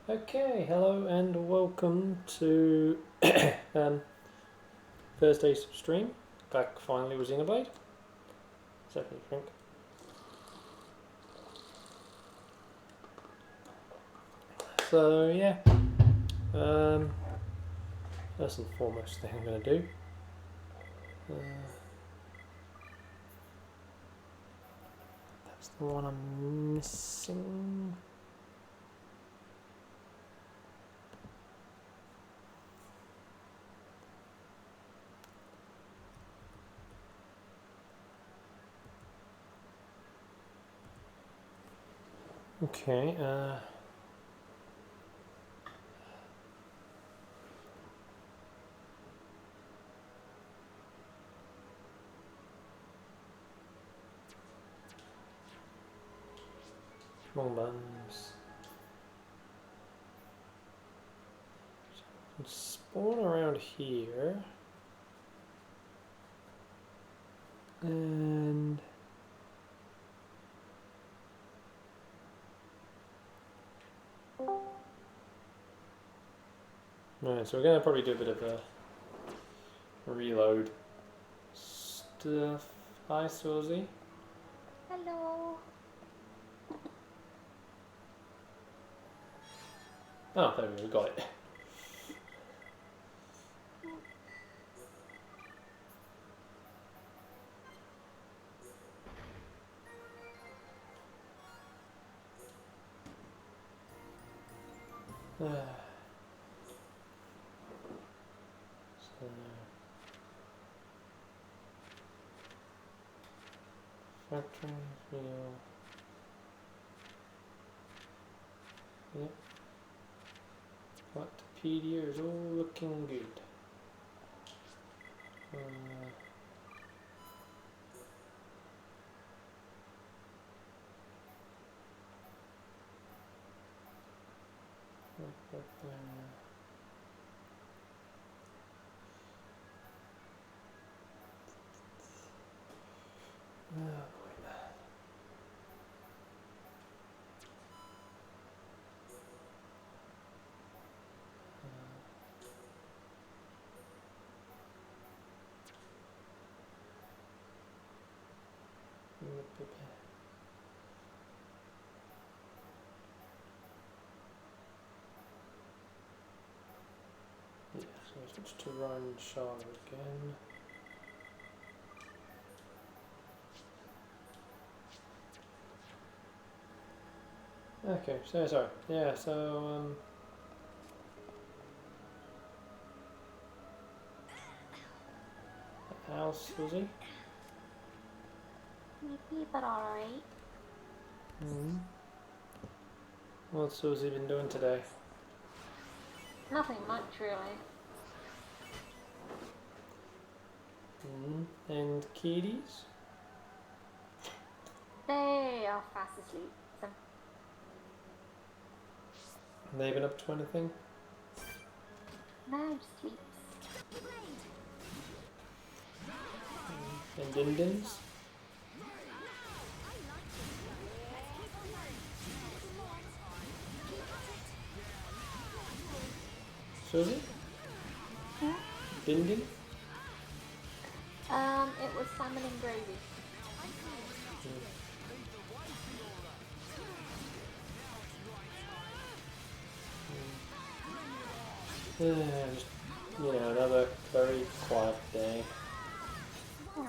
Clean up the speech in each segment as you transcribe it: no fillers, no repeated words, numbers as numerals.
Okay, hello and welcome to Thursday's stream. Back finally with Xenoblade. Second drink. So yeah, first and foremost thing I'm going to do. That's the one I'm missing. Okay, wrong buttons. Spawn around here. And right, so we're gonna probably do a bit of a reload stuff. Hi, Susie. Hello. Oh, there we go, got it. So, factory fuel. Yep. Wikipedia is all looking good. Right there. Oh boy. Yeah, so I switch to Ryan Shaw again. Okay, so sorry. Yeah, so how's Susie? Maybe, but alright. What's Susie been doing today? Nothing much, really. And kitties? They are fast asleep. So They been up to anything? no, just sleeps. And Dindins? Susie? Dindin? It was salmon and gravy. Just, another very quiet day. Aww.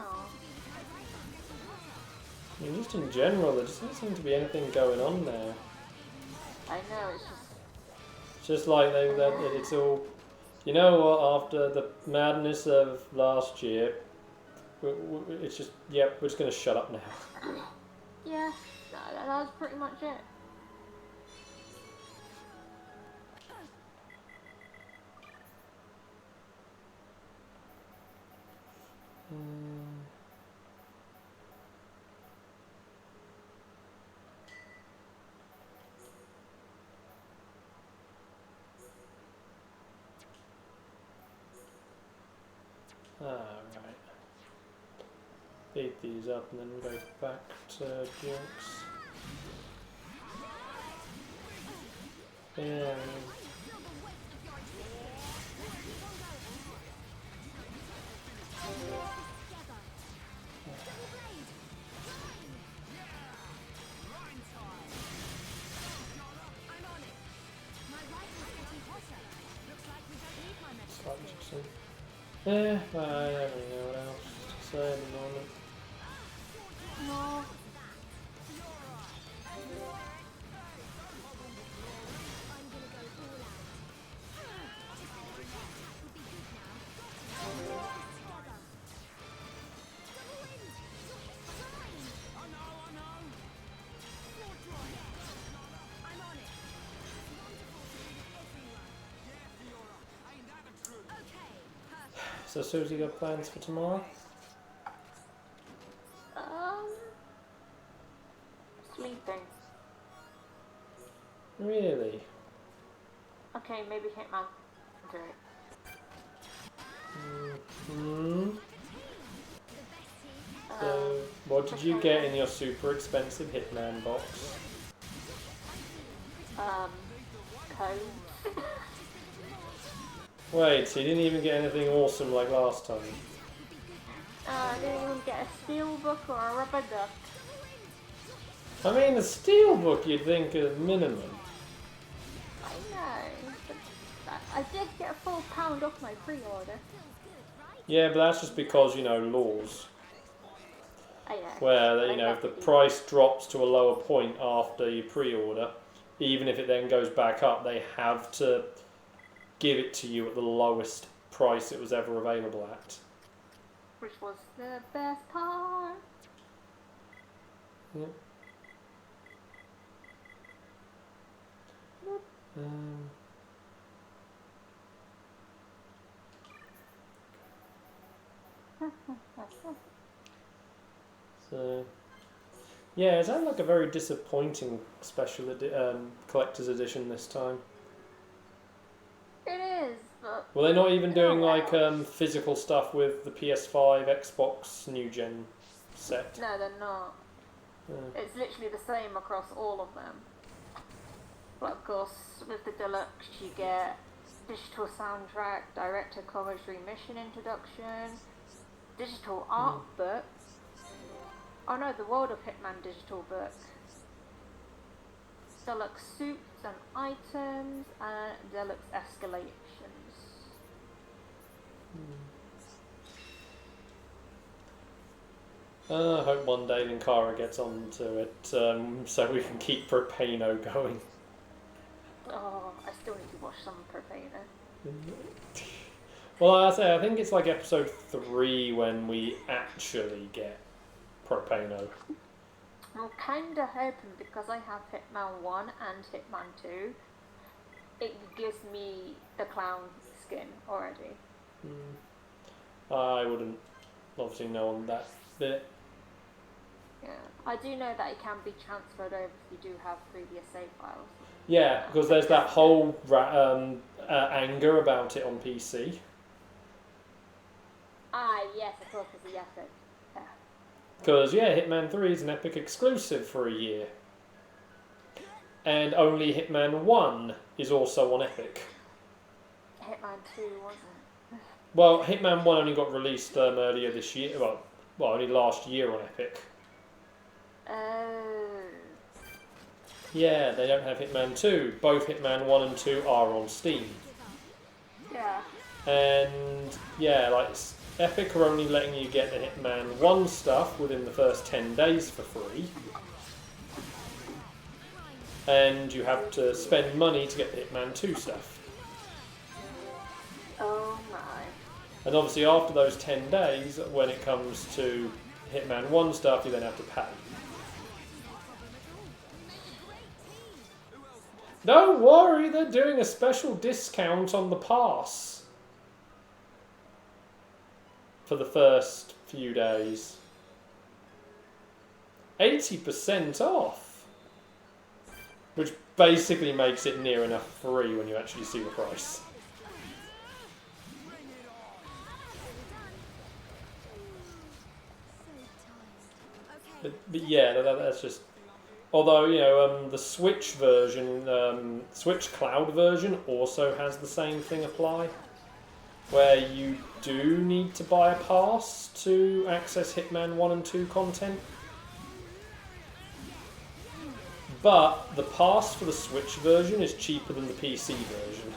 I mean, just in general, there just doesn't seem to be anything going on there. I know, it's just... It's just like it's all... You know what, after the madness of last year, it's just, yep, we're just going to shut up now. Yeah, that was pretty much it. Right. Beat these up and then we'll go back to Jinx. Yeah. Yeah, I don't really know what else to say at the moment. No. So Susie, got plans for tomorrow? Sleeping. Really? Okay, maybe Hitman 3. Hmm. So, what did you get in your super expensive Hitman box? Code. Wait, so you didn't even get anything awesome like last time? I didn't even get a steel book or a rubber duck. I mean, the steelbook you'd think is minimum. I know. But I did get a full pound off my pre-order. Yeah, but that's just because, you know, laws. I know. Where, you know, if the price drops to a lower point after you pre-order, even if it then goes back up, they have to give it to you at the lowest price it was ever available at. Which was the best part. Yep. So, yeah, it sounds like a very disappointing special collector's edition this time. It is, but... Well, they're not even doing like physical stuff with the PS5, Xbox new gen set. No, they're not. Yeah. It's literally the same across all of them. But of course, with the deluxe, you get digital soundtrack, director commentary, mission introduction, digital art book. Oh no, the World of Hitman digital book. Deluxe suits and items, and deluxe escalations. I hope one day Linkara gets onto it so we can keep Propano going. Oh, I still need to watch some Propano. Well, I think it's like episode 3 when we actually get Propano. I'm kinda hoping, because I have Hitman 1 and Hitman 2, it gives me the clown skin already. I wouldn't obviously know on that bit. Yeah, I do know that it can be transferred over if you do have previous save files. Yeah, because there's that whole anger about it on PC. Ah, yes, of course, it's the Epic. Yeah. Because, yeah, Hitman 3 is an Epic exclusive for a year. And only Hitman 1 is also on Epic. Hitman 2 wasn't. Well, Hitman 1 only got released earlier this year. Well, only last year on Epic. Oh. Yeah, they don't have Hitman 2. Both Hitman 1 and 2 are on Steam. Yeah. And, yeah, like, Epic are only letting you get the Hitman 1 stuff within the first 10 days for free. And you have to spend money to get the Hitman 2 stuff. Oh my. And obviously after those 10 days, when it comes to Hitman 1 stuff, you then have to pay. Don't worry, they're doing a special discount on the pass for the first few days. 80% off. Which basically makes it near enough free when you actually see the price. But yeah, that's just Although, the Switch version, Switch Cloud version also has the same thing apply, where you do need to buy a pass to access Hitman 1 and 2 content. But the pass for the Switch version is cheaper than the PC version. In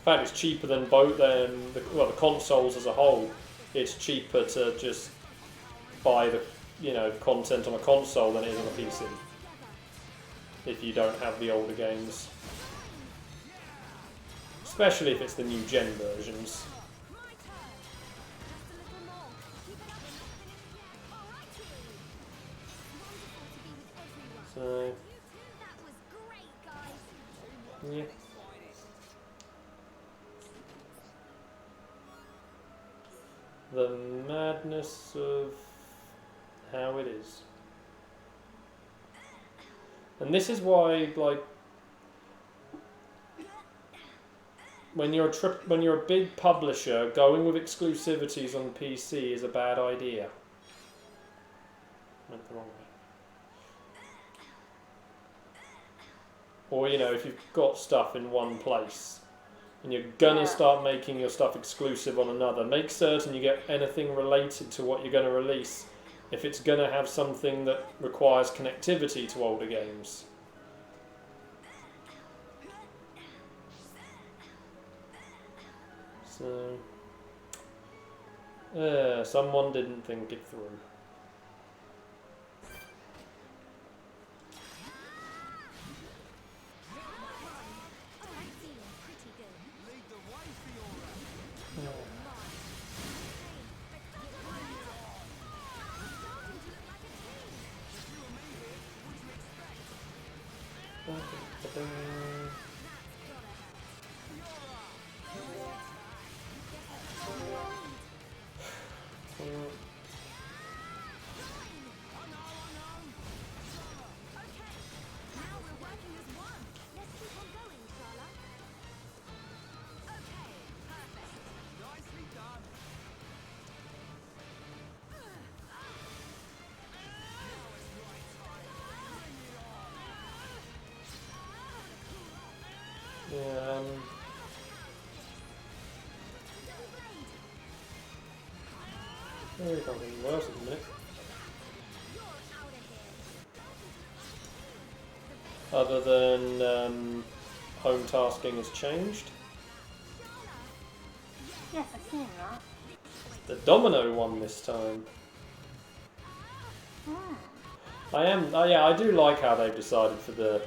fact, it's cheaper than both the consoles as a whole. It's cheaper to just buy the content on a console than it is on a PC. If you don't have the older games. Especially if it's the new gen versions. So, yeah. The madness of how it is. And this is why, like, when you're a big publisher, going with exclusivities on PC is a bad idea. Went the wrong way. Or, if you've got stuff in one place and you're gonna start making your stuff exclusive on another, make certain you get anything related to what you're gonna release if it's gonna have something that requires connectivity to older games. So, someone didn't think it through. There can't be worse at the minute. Other than home tasking has changed. Yes, I've seen that. The domino one this time. I do like how they've decided for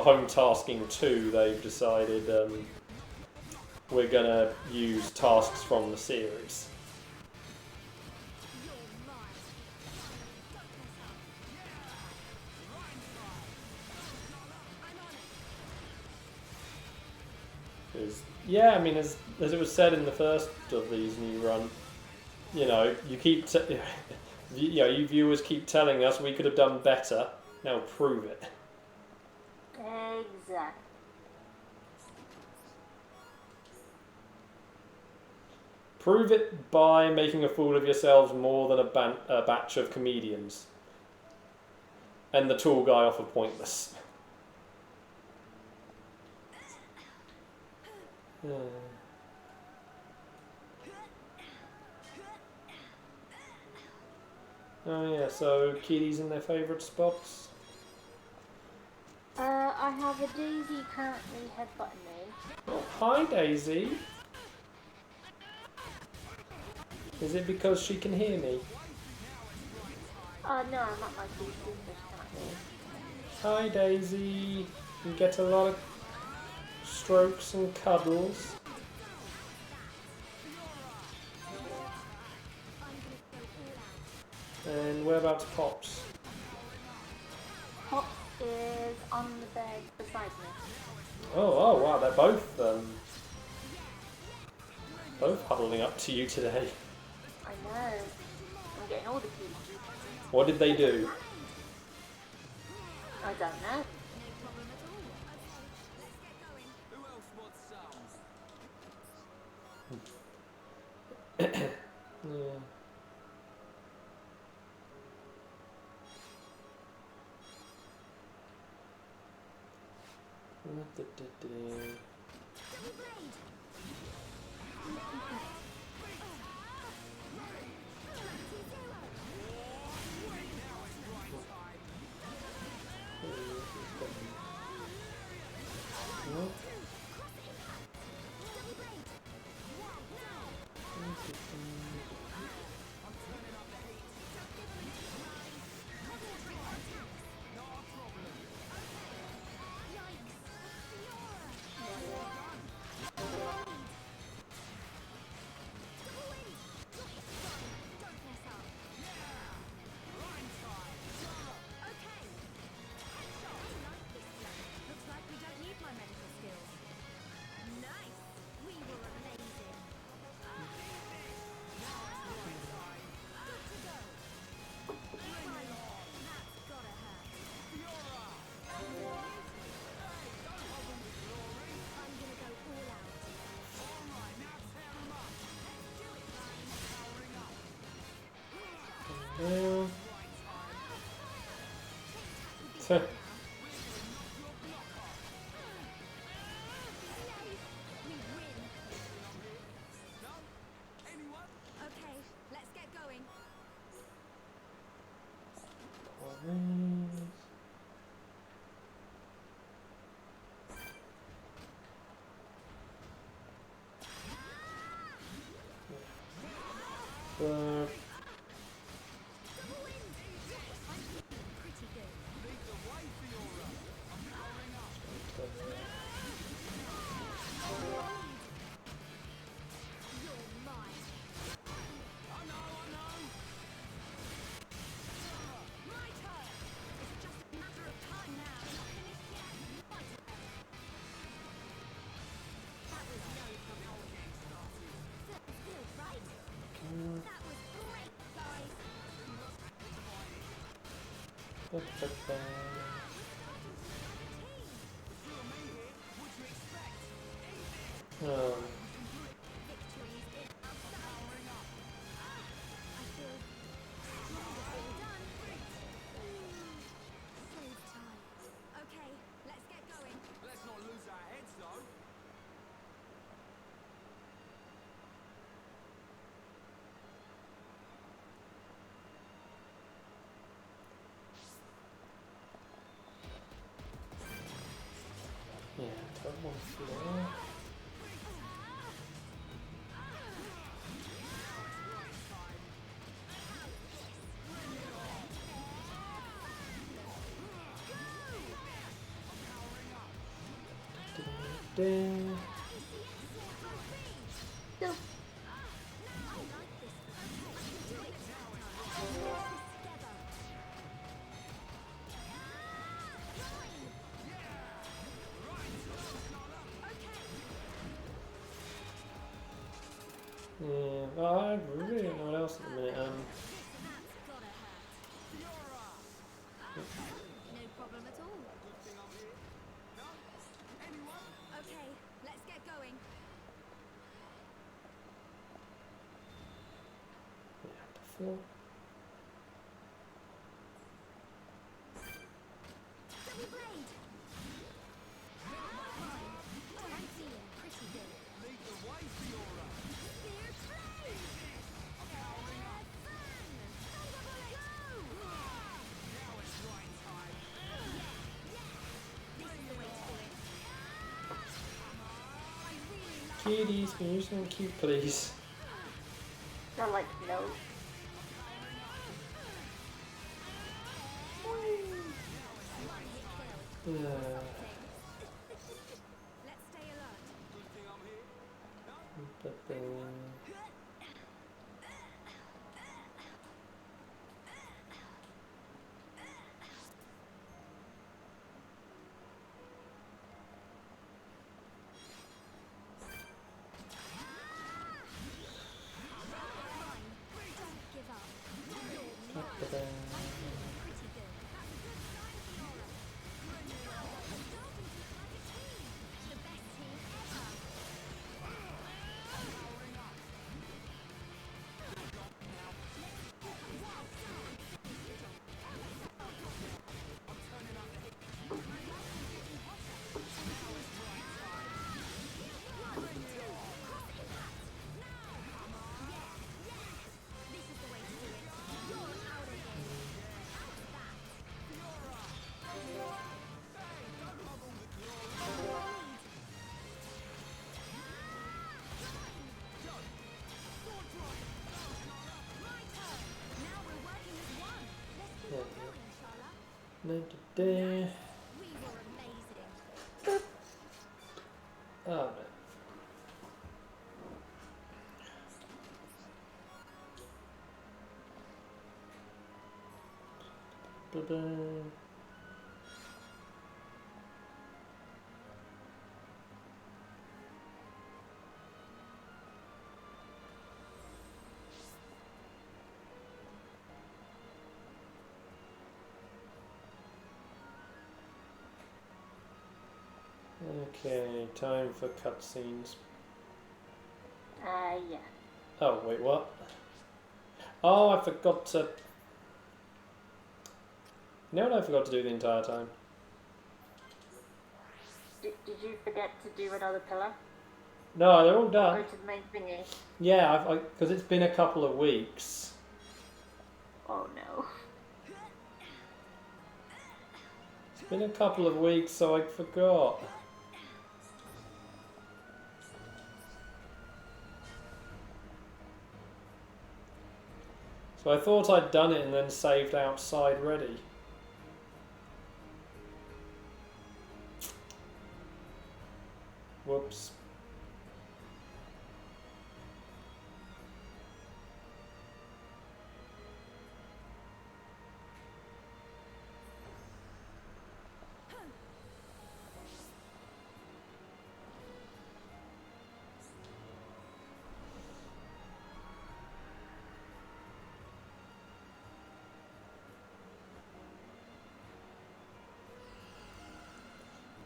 home tasking 2, they've decided we're gonna use tasks from the series. Yeah, I mean, as it was said in the first of these new run, you keep you viewers keep telling us we could have done better. Now prove it. Exactly. Prove it by making a fool of yourselves more than a batch of comedians. And the tall guy off of Pointless. Oh yeah, so kitties in their favourite spots? I have a Daisy currently headbutting me. Oh, hi Daisy. Is it because she can hear me? No, I'm not like these currently. Hi Daisy. You get a lot of strokes and cuddles. And whereabouts Pops? Pops is on the bed beside me. Oh wow, they're both huddling up to you today. I know. I'm getting all the keys. What did they do? I don't know. Yeah. Okay, let's get going. Pretty good. You're mine. My turn. It's just a matter of time now. Not finished yet. Right. That was no problem. Feels good, right? That was great, guys. Victories in our sight. I feel wonderful done. Save time. Okay, let's get going. Let's not lose our heads though. Yeah, that one's there. Ding. So, I like this. Do it next time. Together. Yeah, I really don't know what else at the minute. That's gotta hurt. No problem at all. Good thing I'm here. No? Anyone? Okay, let's get going. Yeah, before. Double blade. I'm feeling pretty good. Lead the way, Fiora. Spear trade. Have fun. Go. Now it's right time. This is the way to do it. I really like Kitties, can you do something cute, please? they're like, no. one hit kill. Yeah. Let's stay alert. Good thing I'm here. No? But then. Don't give up. But then. Pretty good. That's a good sign, Fiora. Starting to look like a team. The best team ever. We were amazing. Oh man. Ba-ba. Okay, time for cutscenes. Yeah. Oh, wait, what? Oh, I forgot to... You know what I forgot to do the entire time? Did you forget to do another pillar? No, they're all Go done. to the main thingy. Yeah, because it's been a couple of weeks. Oh no. It's been a couple of weeks, so I forgot. So I thought I'd done it and then saved outside ready. Whoops.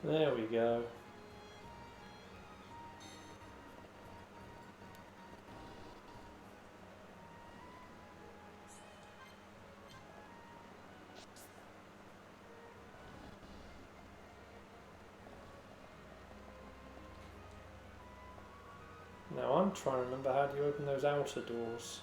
There we go. Now I'm trying to remember how do you open those outer doors.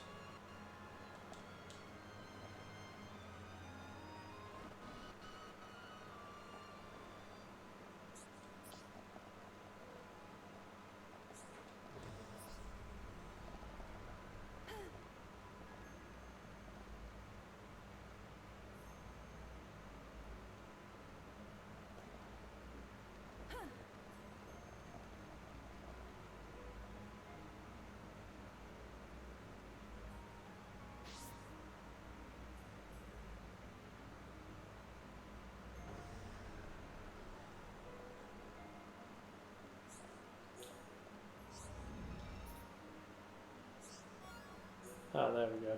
Ah, there we go.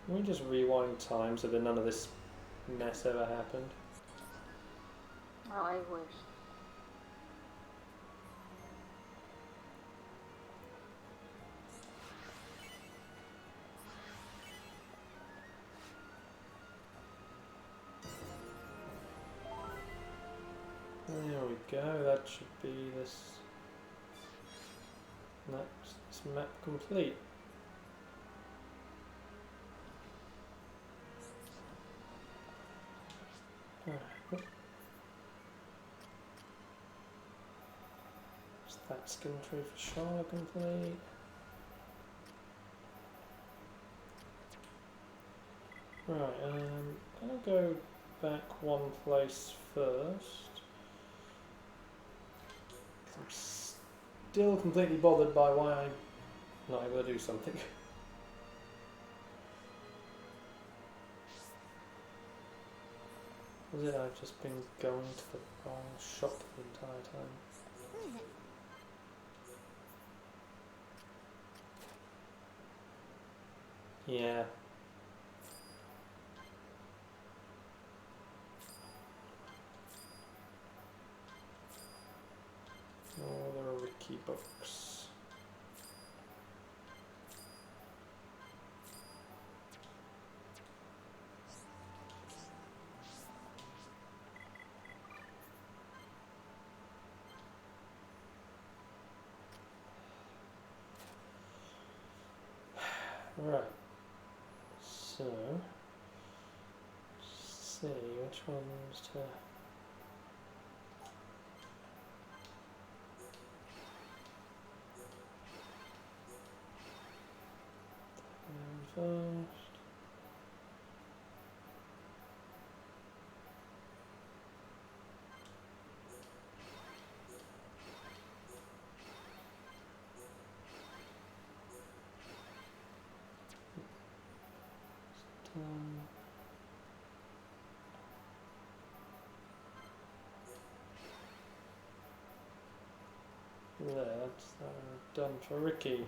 Can we just rewind time so that none of this mess ever happened? Oh, I wish. There we go, that should be this map complete. Alright. Is that skin tree for Charlotte complete? Right, I'll go back one place first. I'm still completely bothered by why I'm not able to do something. Was it I've just been going to the wrong shop the entire time? Yeah. Oh, there are Ricky books. Right. So, see which ones to. First. That's done for Ricky.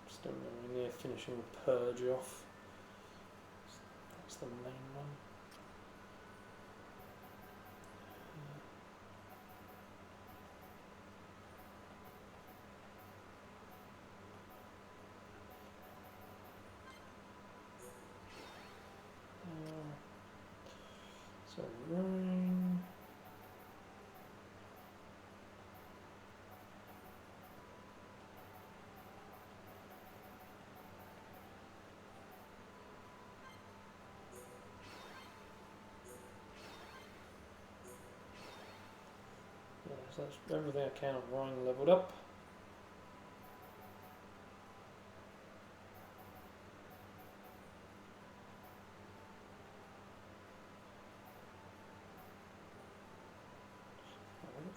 Still nowhere near finishing Purge off. That's the main one. So rain. Yeah, so that's everything I can on Rhine leveled up.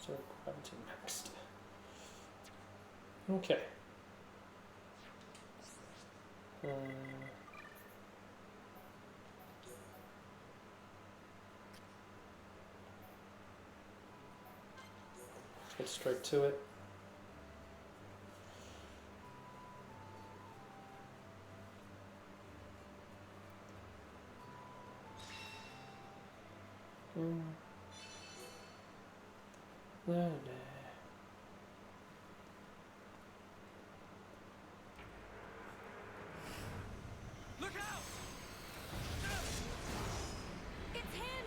So gravity maxed. Okay. Let's get straight to it. No. Look out! It's him!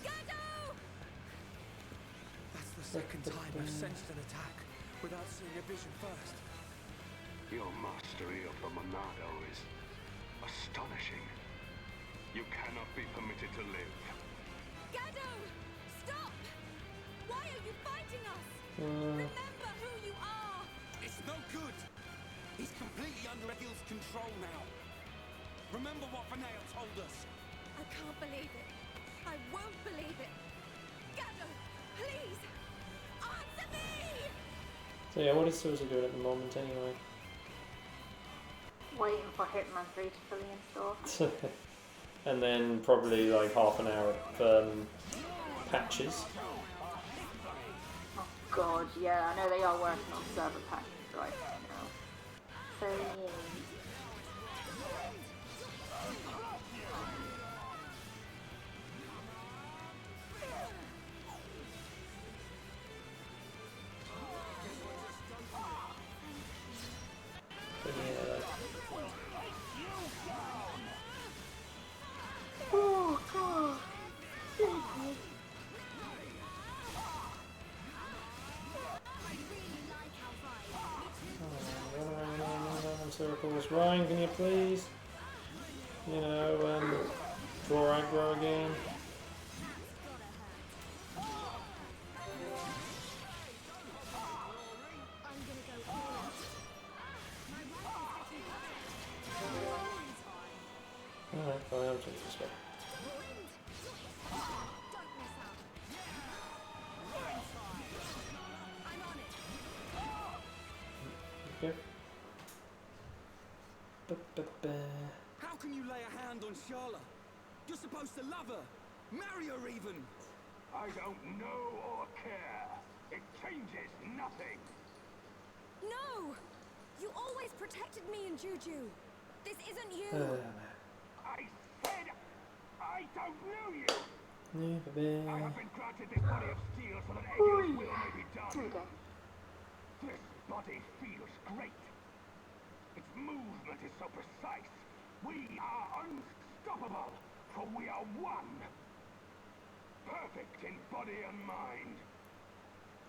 Gado! That's the second time I've sensed an attack without seeing a vision first. Your mastery of the Monado is astonishing. You cannot be permitted to live. Gado! Stop! Why are you fighting us? Remember who you are! It's no good! He's completely under Egil's control now. Remember what Vaneo told us. I can't believe it. I won't believe it. Gado, please! Answer me! So yeah, what is Susie doing at the moment anyway? Waiting for Hitman 3 to fully install. And then probably like half an hour of patches. Oh god, yeah, I know they are working on server patches right now. So yeah. But yeah, Oh god. run around circles. Ryan, can you please, draw aggro again? I'm gonna go all out. My rifle's getting better. Alright, fine, I'll take it this way. Don't mess up. I'm on it. Okay. Ba-ba-ba. How can you lay a hand on Charlotte? You're supposed to love her, marry her even. I don't know or care. It changes nothing. No! You always protected me and Juju. This isn't you. I said I don't know you. Never I been. have been granted this body of steel so that Egil's will may be done. Okay. This body feels great. Its movement is so precise. We are unstoppable, for we are one. Perfect in body and mind.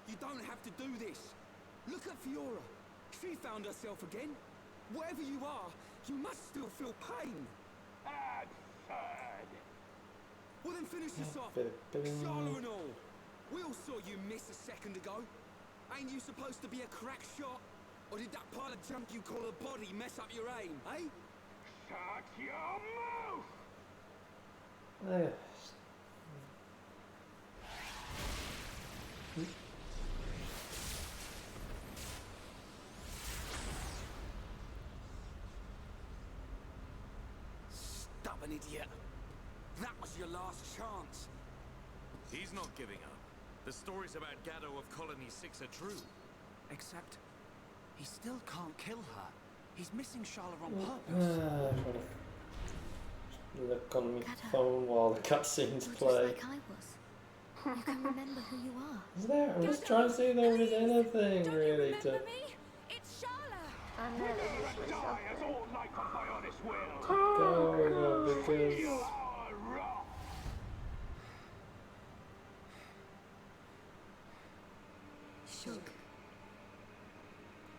You don't have to do this. Look at Fiora. She found herself again. Wherever you are, you must still feel pain. Absurd. Well then finish this off. Shala and all. We all saw you miss a second ago. Ain't you supposed to be a crack shot? Or did that pile of junk you call a body mess up your aim, eh? Shut your mouth! Stubborn idiot. That was your last chance. He's not giving up. The stories about Gado of Colony 6 are true. Except, he still can't kill her. He's missing Shala on purpose. Look on my phone while the cutscenes You're play. just like I was. You can remember who you are. Is there? I'm just trying to see if there is anything Don't really you to. remember me? It's Shala. I know there's usually Die as something. all life of Bionis will. Going on because You are wrong. Shug.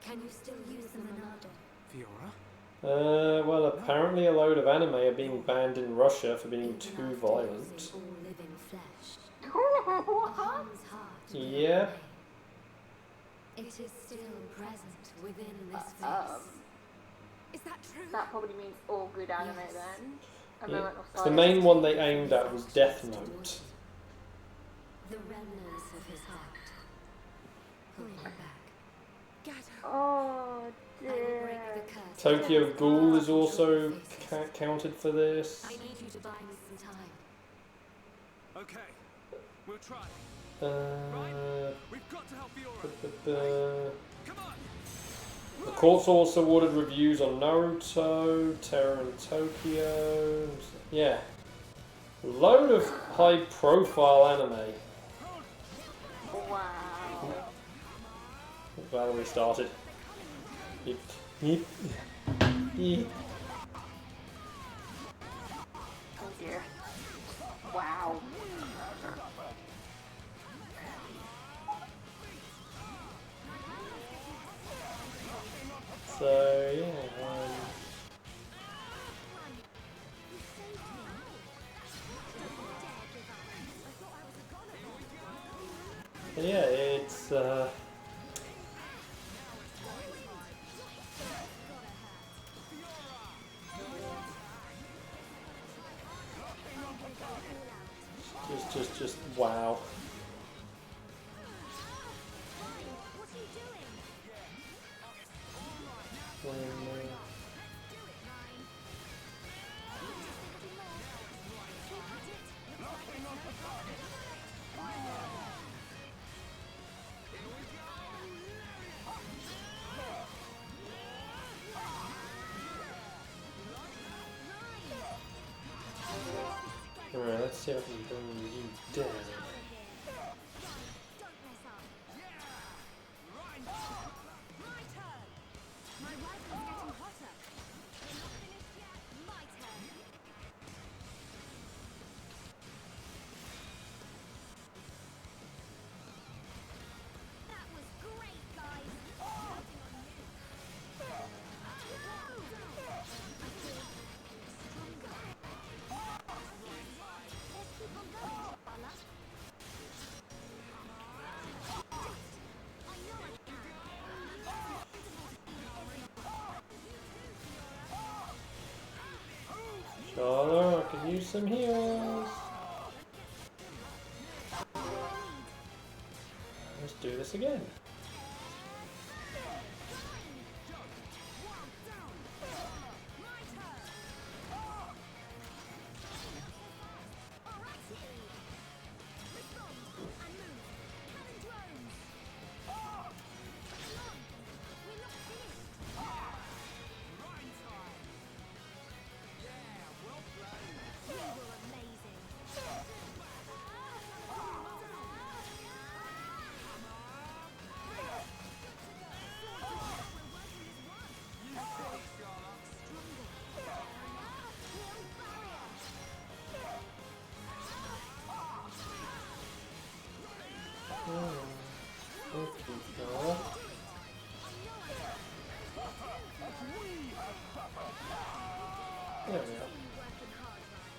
Can you still use the Monado? Fiora? well, apparently a load of anime are being banned in Russia for being Even too after violent. losing all living flesh. A What? harm's heart will Yeah. remain. It is still present within this place. Is that true? That probably means all good anime Yes. then. A Yeah. moment of 'Cause the silence. main one they aimed at was Death Note. The remnants of his heart. Pull him back. Oh I will break dear. the curse. Tokyo Ghoul is also counted for this. I need you to buy me some time. Okay, we'll try. We've got to help Fiora. Come on! The court's also awarded reviews on Naruto, Terror in Tokyo. Yeah. Load of high profile anime. Wow. Valerie started. Yeep. Yeep. Yeep. Oh dear. Wow. So, yeah. Yeah, it's just wow. Alright, let's see if I can bring you down. Sure, I can use some heals. Let's do this again. There we are. You working hard, Ryan.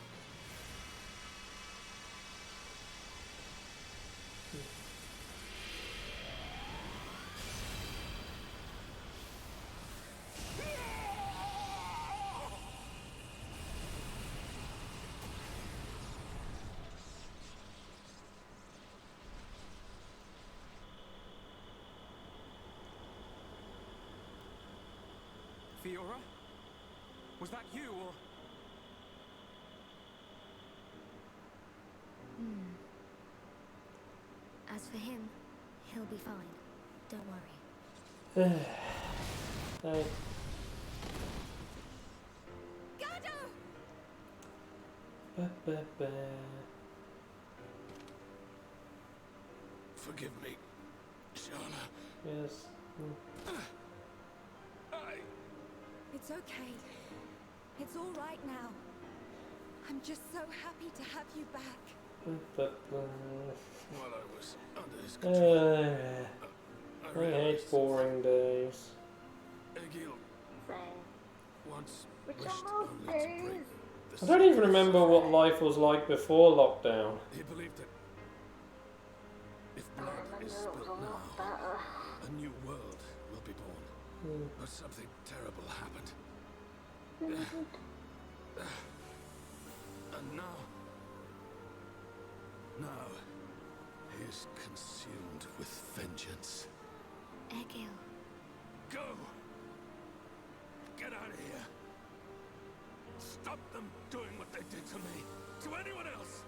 Fiora? Was that you, or...? As for him, he'll be fine. Don't worry. Hey. Gado! Ba, ba, ba. Forgive me, Sharla. Yes. It's okay. It's all right now. I'm just so happy to have you back. Ba, ba, ba. While I was under his control, I I hate realized boring days. Egil Same. once Which wished are only to days? break the I don't even cycle of remember what suffering. life was like before lockdown. He believed that if I blood remember is it was a spilt lot now, better. a new world will be born. Hmm. But something terrible happened. And now he is consumed with vengeance. Egil. Go! Get out of here! Stop them doing what they did to me! To anyone else!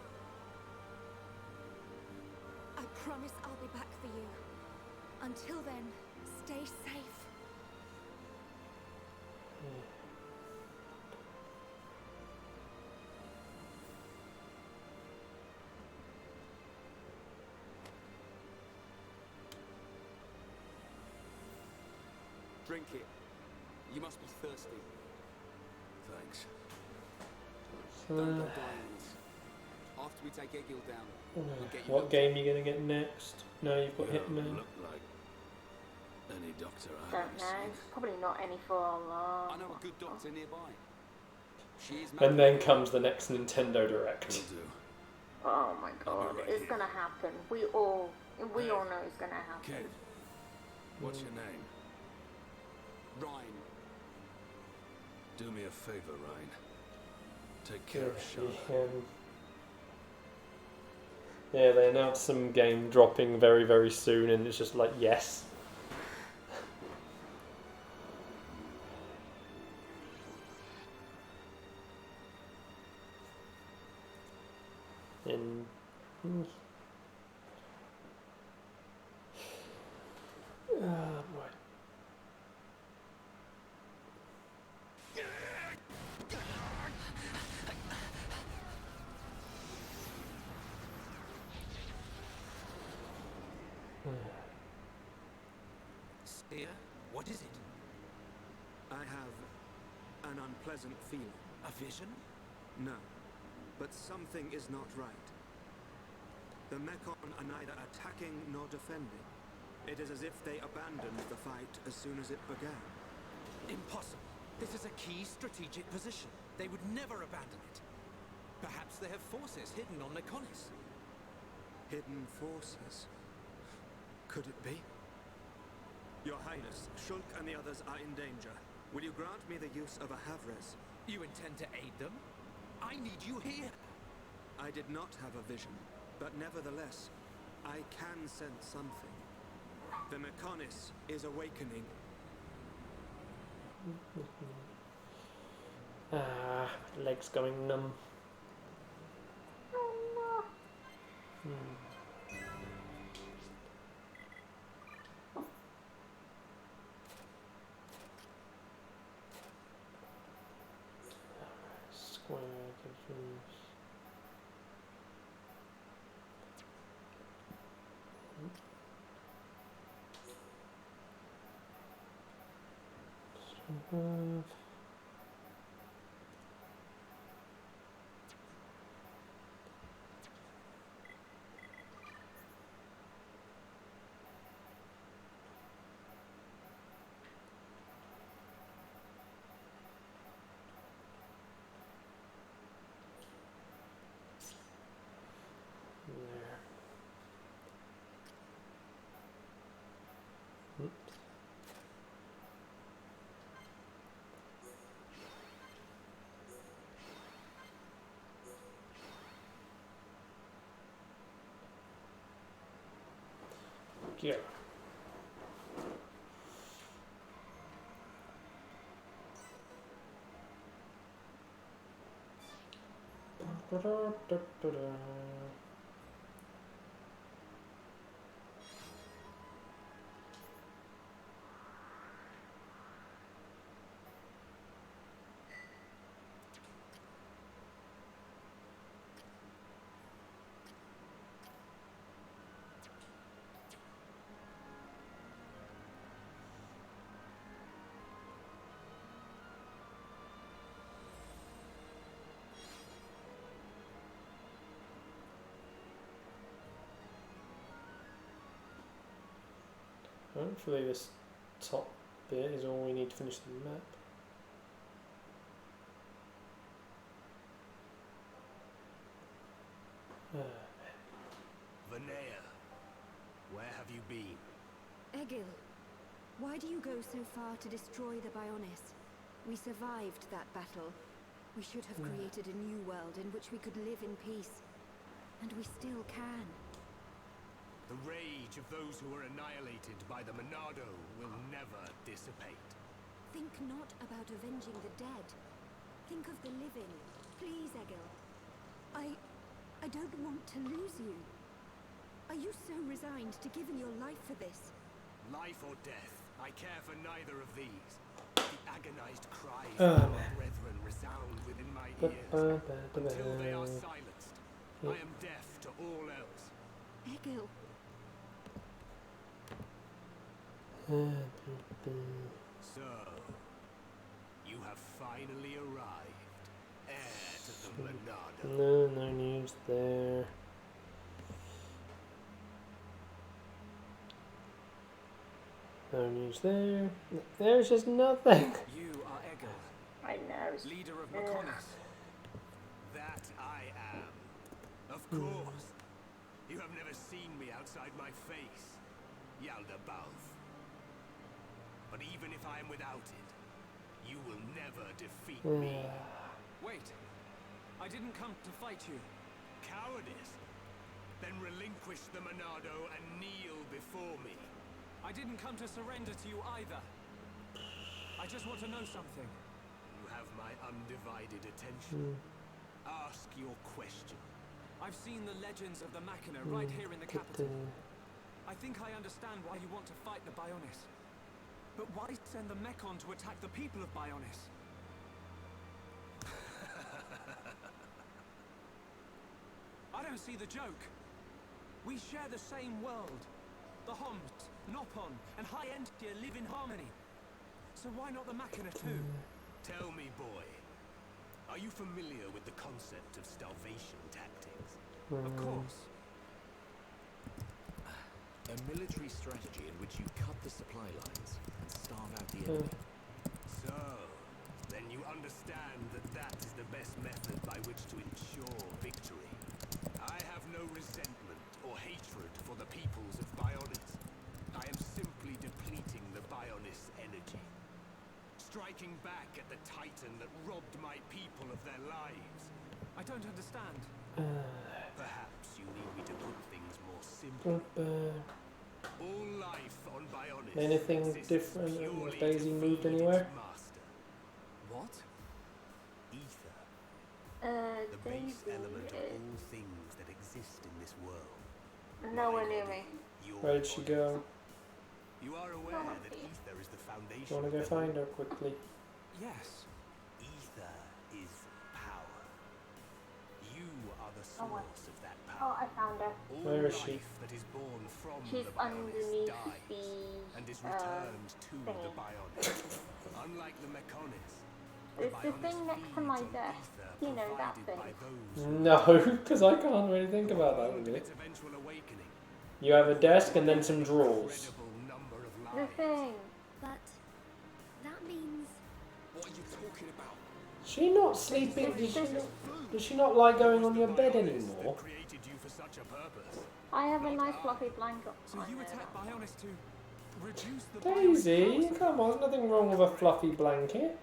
I promise I'll be back for you. Until then, stay safe. Drink it. You must be thirsty. Thanks. Don't go Uh, dying on us. After we take Egil down, we'll get you what looked game are you gonna get next? No, you've got You don't Hitman. look like any doctor I've Don't ever know. seen. Probably not any for long. I know a good doctor nearby. She is And then married. comes the next Nintendo Direct. Will do. Oh my I'll god, be right it's here. gonna happen. We all know it's gonna happen. Kid, what's your name? Ryan. Do me a favor, Ryan. Take care of Yeah, Sharla. yeah, they announced some game dropping very, very soon, and it's just like, yes. And boy. Seer, what is it? I have an unpleasant feeling. A vision? No, but something is not right. The Mechon are neither attacking nor defending. It is as if they abandoned the fight as soon as it began. Impossible. This is a key strategic position. They would never abandon it. Perhaps they have forces hidden on mechonis. Hidden forces. Could it be? Your Highness, Shulk and the others are in danger. Will you grant me the use of a Havres? You intend to aid them? I need you here. I did not have a vision, but nevertheless, I can sense something. The mechonis is awakening. Legs going numb. Oh Square confused. go. Hopefully this top bit is all we need to finish the map. Vanea, where have you been? Egil, why do you go so far to destroy the Bionis? We survived that battle. We should have created a new world in which we could live in peace. And we still can. The rage of those who were annihilated by the Monado will never dissipate. Think not about avenging the dead. Think of the living. Please, Egil. I don't want to lose you. Are you so resigned to giving your life for this? Life or death, I care for neither of these. The agonized cries of our brethren resound within my ears. Until they are silenced, I am deaf to all else. Egil. So, you have finally arrived, heir to the Monado. No, no news there. No news there. There's just nothing. You are Egil, I know. leader of mechonis. That I am. Of course. You have never seen me outside my face, Yaldabaoth. But even if I am without it, you will never defeat me. Wait, I didn't come to fight you. Cowardice? Then relinquish the Monado and kneel before me. I didn't come to surrender to you either. I just want to know something. You have my undivided attention. Ask your question. I've seen the legends of the Machina right here in the capital. I think I understand why you want to fight the Bionis. But why send the Mechon to attack the people of Bionis? I don't see the joke. We share the same world. The Homs, Nopon, and High Entia live in harmony. So why not the Machina too? Tell me, boy, are you familiar with the concept of starvation tactics? Of course. A military strategy in which you cut the supply lines and starve out the enemy. So, then you understand that that is the best method by which to ensure victory. I have no resentment or hatred for the peoples of Bionis. I am simply depleting the Bionis energy. Striking back at the Titan that robbed my people of their lives. I don't understand. Perhaps you need me to put things more simply. All life on Bionis Anything exists different? purely Daisy to moved feed its anywhere? master. What? Ether. The base Daisy element of is all things that exist in this world. nowhere near me. Your Where did she body. go? You are aware that ether is the Do foundation you want to go of the find her quickly? Yes. Ether is power. You are the Oh, what? source of that Oh, power. I found her. All Where is she? life that is born from She's the Bionis underneath dies the and is returned to the thingy. Bionis. Unlike the mechonis, It's the thing next to my desk. You know that thing. No, because I can't really think about that really. Its eventual awakening. You have a desk and then some drawers. Incredible number of The lives. thing. But that means What are you talking about? She not sleeping? Does she not like going on your bed That anymore? created you for such a purpose. I have a nice fluffy blanket. So on you there. attack Bionis to reduce the Daisy, Bionis' come on, there's nothing wrong with a fluffy blanket.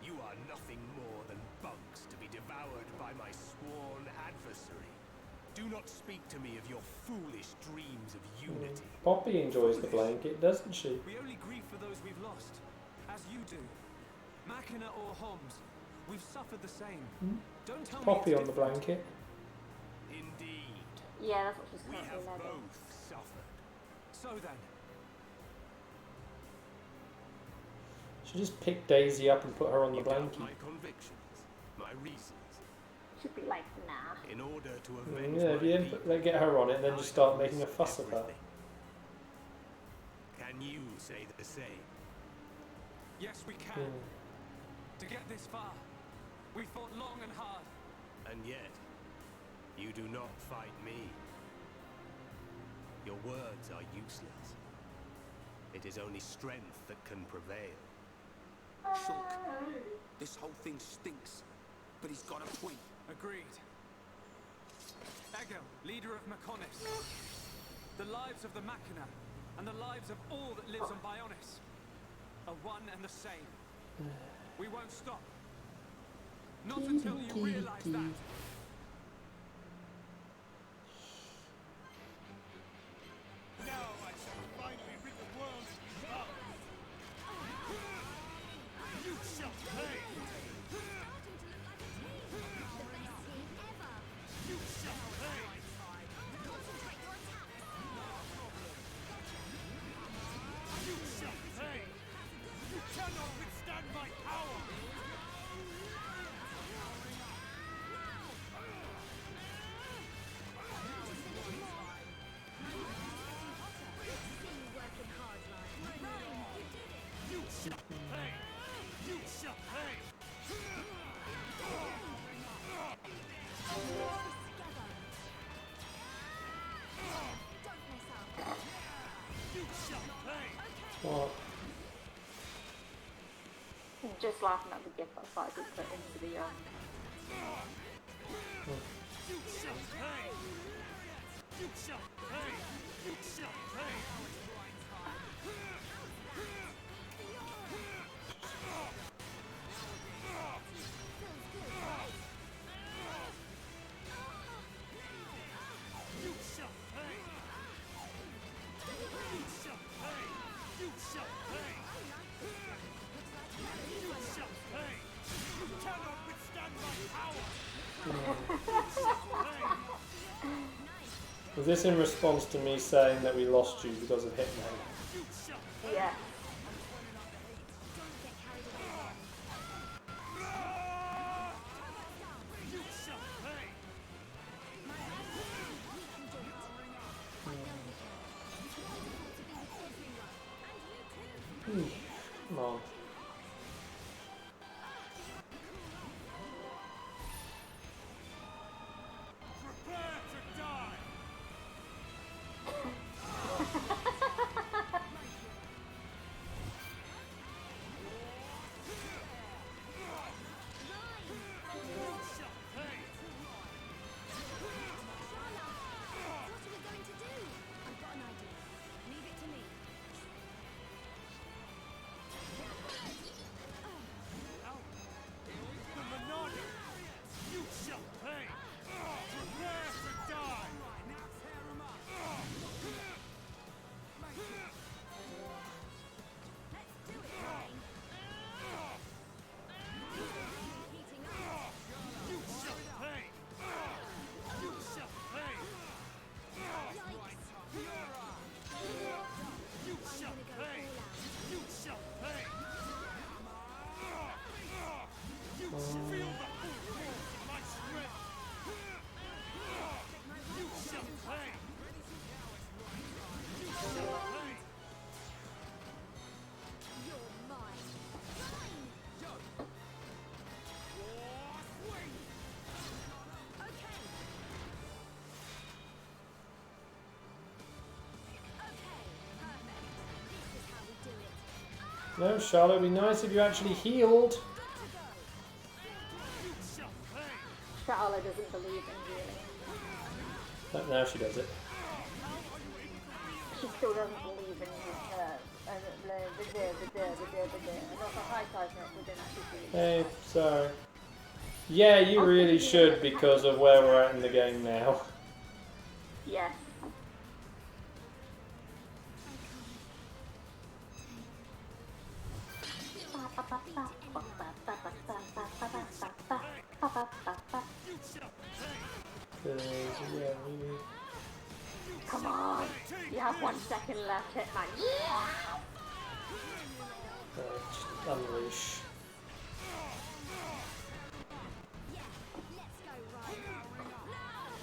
You are nothing more than bugs to be devoured by my sworn adversary. Do not speak to me of your foolish dreams of unity. Poppy enjoys the blanket, doesn't she? We only grieve for those we've lost, as you do. Machina or Homs, we've suffered the same. Don't tell Poppy me on the blanket. Indeed. Yeah, that's what she's We currently have level. both suffered. So then, Should just pick Daisy up and put her on the You doubt blanket. my convictions, my reasons. Should be like, nah. In order to avenge Yeah, my if you people, then get her on it, then I just start will making a risk fuss of her. everything. Can you say the same? yes we can. To get this far, we fought long and hard. And yet, you do not fight me. Your words are useless. It is only strength that can prevail. Shulk, this whole thing stinks, but he's got a point. Agreed. Egil, leader of mechonis. The lives of the Machina and the lives of all that lives on Bionis are one and the same. We won't stop. Not until you realize that. Now I shall finally rid the world of darkness. You shall pay! You shall pay! You shall pay! You cannot withstand my power! You shall pay! You shall pay! You shall pay! What? Just laughing at the gift that I could put into the You shall pay! You shall pay! You shall pay! You shall pay! You shall pay! You shall pay! You shall pay! You cannot withstand my power! Was this in response to me saying that we lost you because of Hitman? You shall yeah. You shall pay! Come on. Prepare to die! You shall pay! The Monarch! You shall pay! Prepare to die! You shall pay! You shall pay! You shall pay! You shall pay! You feel the full force of my strength! You shall pay! You shall pay! No, Charlotte, it'd be nice if you actually healed. You shall pay! Charlotte doesn't believe in healing. But now she does it. She still doesn't believe in and also high size milk we didn't actually do. Hey, sorry. Yeah, you really should because of where we're at in the game now. Yes. Yeah, really. Come on. You have 1 second left, Hitman. Yeah! Just unleash.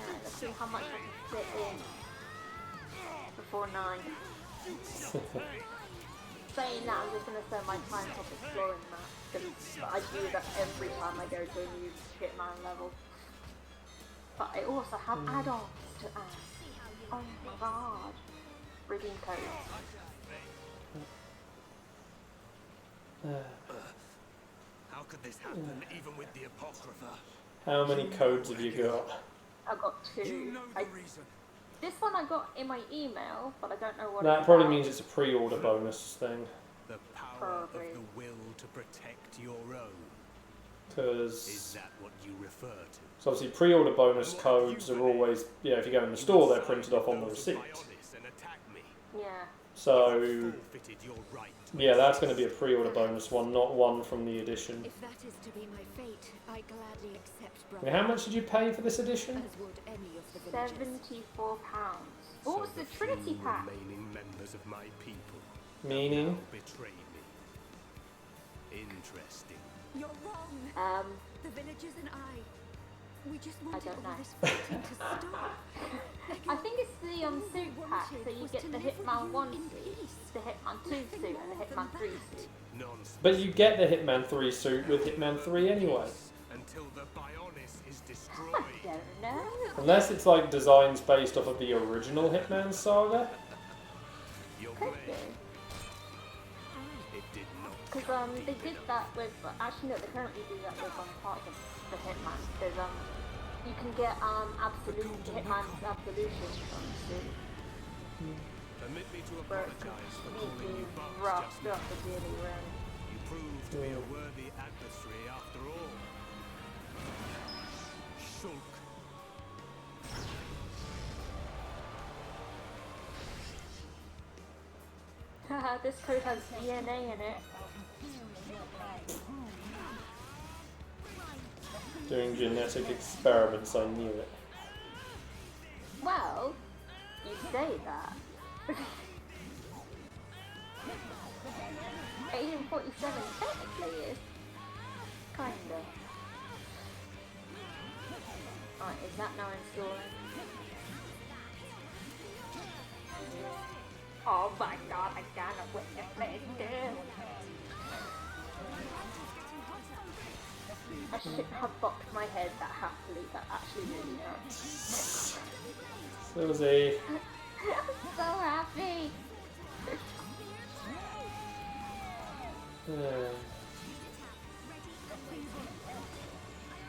Alright, let's see how much I can fit in before 9. Saying that, I'm just going to spend my time top exploring that, because I do that every time I go to a new Hitman level. But I also have add-ons to add. Oh my god. Redeem code. How could this happen, even with the Apocrypha? How many codes have you got? I got 2. You know the reason. This one I got in my email, but I don't know what That it's probably about. means it's a pre-order bonus thing. The power Probably. of the will to protect your own. Is Because that what you refer to? so obviously pre-order bonus codes are always, you know, if you go in the store, they're printed off on the Those receipt. Bionis and attack me. Yeah. So Forfeited your right to yeah, that's going to be a pre-order bonus one, not one from the edition. If that is to be my fate, I gladly accept, I brother. mean, how much did you pay for this edition? As would any of the villagers. £74. What was So the few Trinity pack? remaining members of my people Meaning? betray me. Interesting. You're wrong. Um, The villagers and I, we just I wanted don't all know. this fighting to stop. I think it's the suit pack, so you get the Hitman 1 suit, the Hitman 2 suit, and the Hitman 3 suit. Nonsense. But you get the Hitman 3 suit with Hitman 3 anyway. Until the Bionis is destroyed. I don't know. Unless it's like designs based off of the original Hitman saga. Your Could blade, be. it did not. Because they did that with, actually no, they currently do that with parts of the Hitman. There's you can get Hitman's Absolution suit, Permit me to where it's apologize for calling completely you bugs roughed just up the daily run. You proved to be a worthy adversary after all. Shulk. Haha, this code has DNA in it. Doing genetic experiments, I knew it. Well, you say that. 1847 technically is. Kinda. Alright, is that now installing? Oh my god, I gotta Wendesday too. I shouldn't have boxed my head that happily, that actually really hurts. Susie. I'm so happy!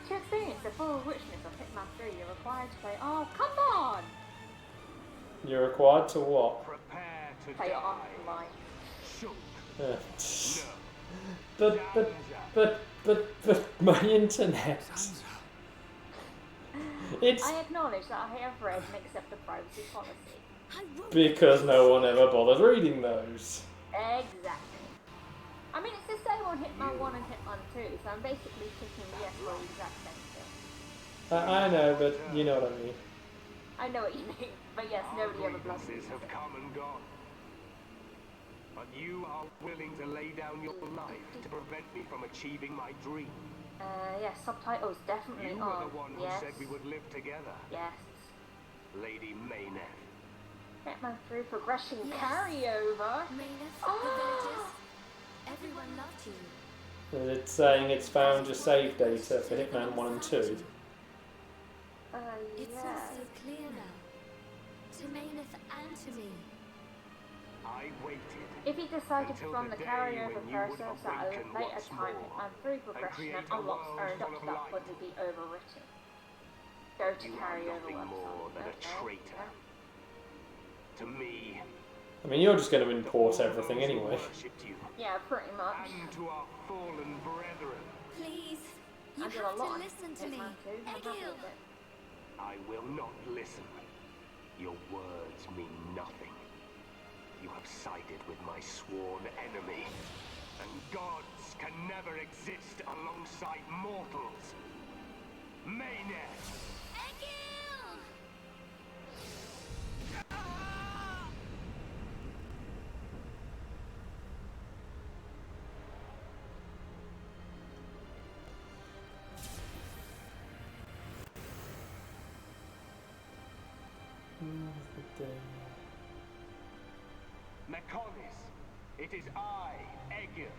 To experience the full richness of Hitman 3, you're required to play. Oh, come on! You're required to what? Prepare to Play it die. online. Shulk. But my internet. It's I acknowledge that I have read and accept the privacy policy. I won't. because no one ever bothers reading those. Exactly. I mean, it's the same on Hitman 1 and Hitman 2, so I'm basically ticking yes for the exact same thing. I know, but you know what I mean. I know what you mean, but yes, nobody ever blogs Grievances have come and gone. But you are willing to lay down your life to prevent me from achieving my dream. Yes, subtitles definitely You were on. the one who Yes. said we would live together, Yes. Lady Mayneth. Hitman 3 progression carryover. Mayneth, Oh. the villagers, everyone loved you. And it's saying it's found your save data for Hitman 1 and 2. It's Yeah. all so clear now. To Mayneth and to me. I waited. If you decided Until from the the day carryover when you would process at a awaken later once time, more Hitman 3 progression create and a unlocks world owned up full to of that light. point would be overwritten. Go to You are carryover nothing more website. than a Okay. traitor. To me, I mean, you're just going to to import all everything those who anyway. worshipped you, Yeah, pretty much. and to our fallen brethren. Please, you I did a have to lot. listen to me. Hitman 2, I'm happy Egil! with it. I will not listen. Your words mean nothing. You have sided with my sworn enemy. And gods can never exist alongside mortals. Meyneth! Egil! Mechonis, it is I, Egil.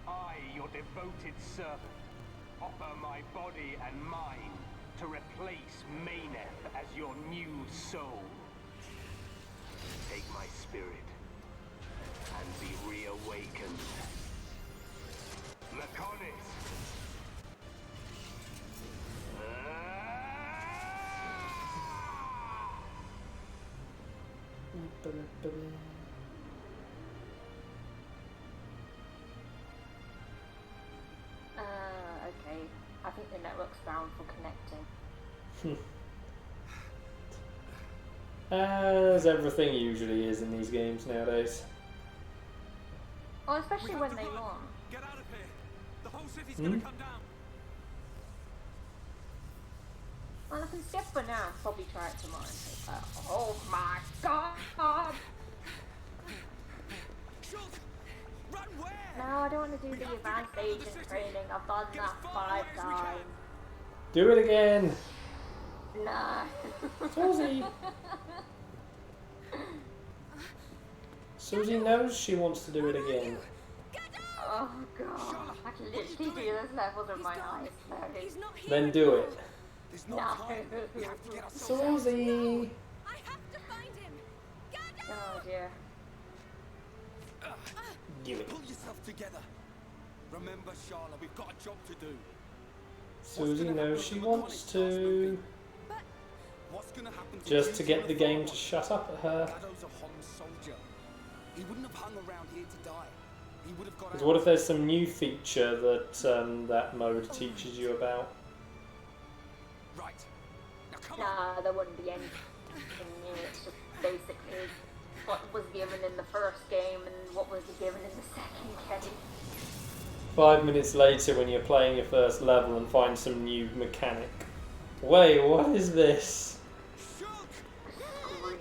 I, your devoted servant. Offer my body and mind to replace Meyneth as your new soul. Take my spirit and be reawakened. Mechonis! Okay. I think the network's bound for connecting. As everything usually is in these games nowadays. Well, especially We when have they to run. launch. Get out of here. The whole city's gonna come down. Well, I can skip for now and probably try it tomorrow. Oh my god! Schultz, run where? No, I don't want to do the advanced agent training. I've done that 5 times. Do it again! Nah. Susie! Susie knows she wants to do it again. Oh god. I can literally do those levels with my eyes closed. He's not here. Then do it. There's No. no time. We have to get ourselves out. Susie! I have to find him. Get Oh dear. Do it. Pull yourself together. Remember, Charlotte, we've got a job to do. Susie knows she wants to. What's gonna happen Just to you get and the the game farmer? to shut up at her. Gado's a Hom soldier. He wouldn't have hung around here to die. He would have got Because out. what if there's some new feature that that mode teaches you about? Right. Now come on. Nah, there wouldn't be anything new. It's just basically what was given in the first game and what was given in the second game. 5 minutes later when you're playing your first level and find some new mechanic. Wait, what is this? Scream.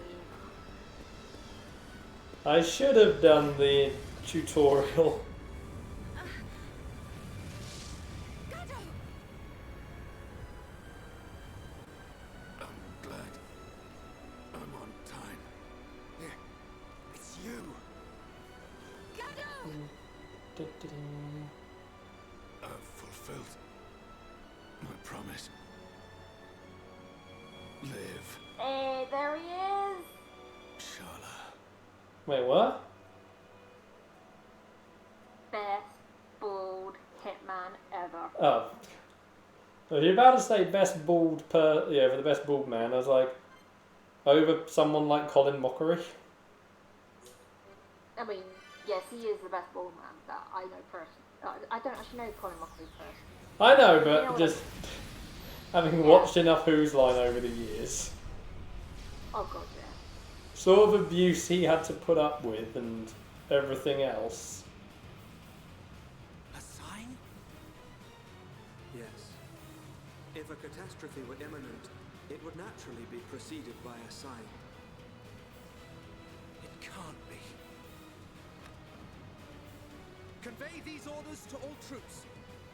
I should have done the tutorial. Gado! I'm glad I'm on time. Yeah. It's you. Gado! I've fulfilled my promise. Live, Hey, there he is! Shala. Wait, what? Best bald hitman ever. Oh. If you're about to say best bald for the best bald man, I was like, over someone like Colin Mockery? I mean, yes, he is the best bald man that I know personally. I don't actually know Colin Mockery personally. I know, You know but what just having watched enough Who's Line over the years, Oh god, yeah. sort of abuse he had to put up with and everything else. A sign? Yes. If a catastrophe were imminent, it would naturally be preceded by a sign. It can't be. Convey these orders to all troops.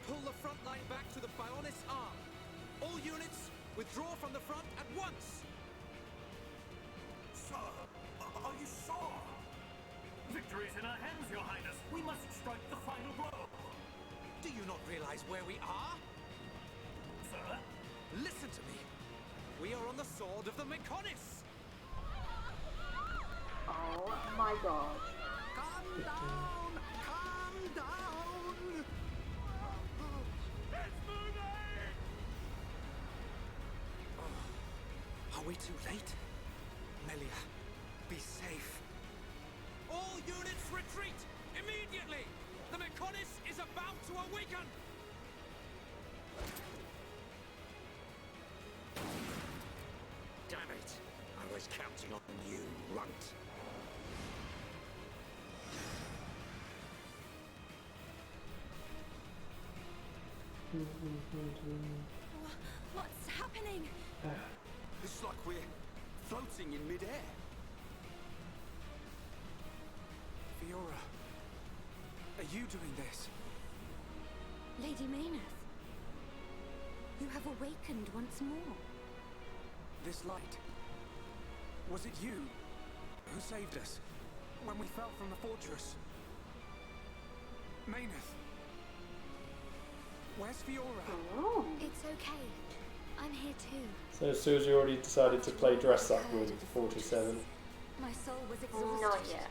Pull the front line back to the Bionis arm. All units, withdraw from the front at once. Sir, are you sure? Victory's in our hands, Your Highness. We must strike the final blow. Do you not realize where we are? Sir? Listen to me. We are on the sword of the mechonis. Oh my god. Calm down! Calm down! It's moving! Are we too late? Melia, be safe. All units retreat! Immediately! The mechonis is about to awaken! Damn it! I was counting on won't. What's happening? It's like we're floating in mid-air. Fiora, are you doing this? Lady Mayneth, you have awakened once more. This light. Was it you who saved us when we fell from the fortress? Mayneth. Where's Fiora? Oh. It's okay. I'm here too. So Susie already decided to play dress up with 47. My soul was exhausted. Not yet.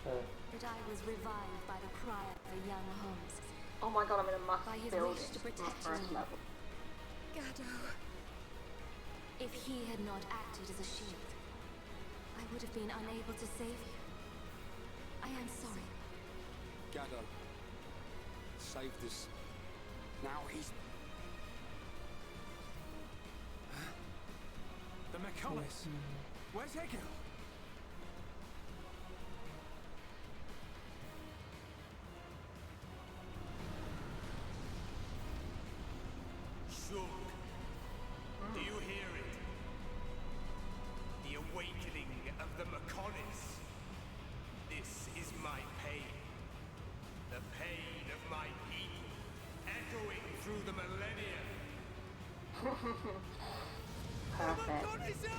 But I was revived by the cry of the young Holmes. Oh my god, I'm in a By massive his building. wish to My protect first me. level. Gado. If he had not acted as a shield, I would have been unable to save you. I am sorry. Gado saved us. Now he's... The mechonis. Where's Egil? Shug, do you hear it? The awakening of the mechonis. This is my pain. The pain of my people, echoing through the millennia. Perfect. Mechonism!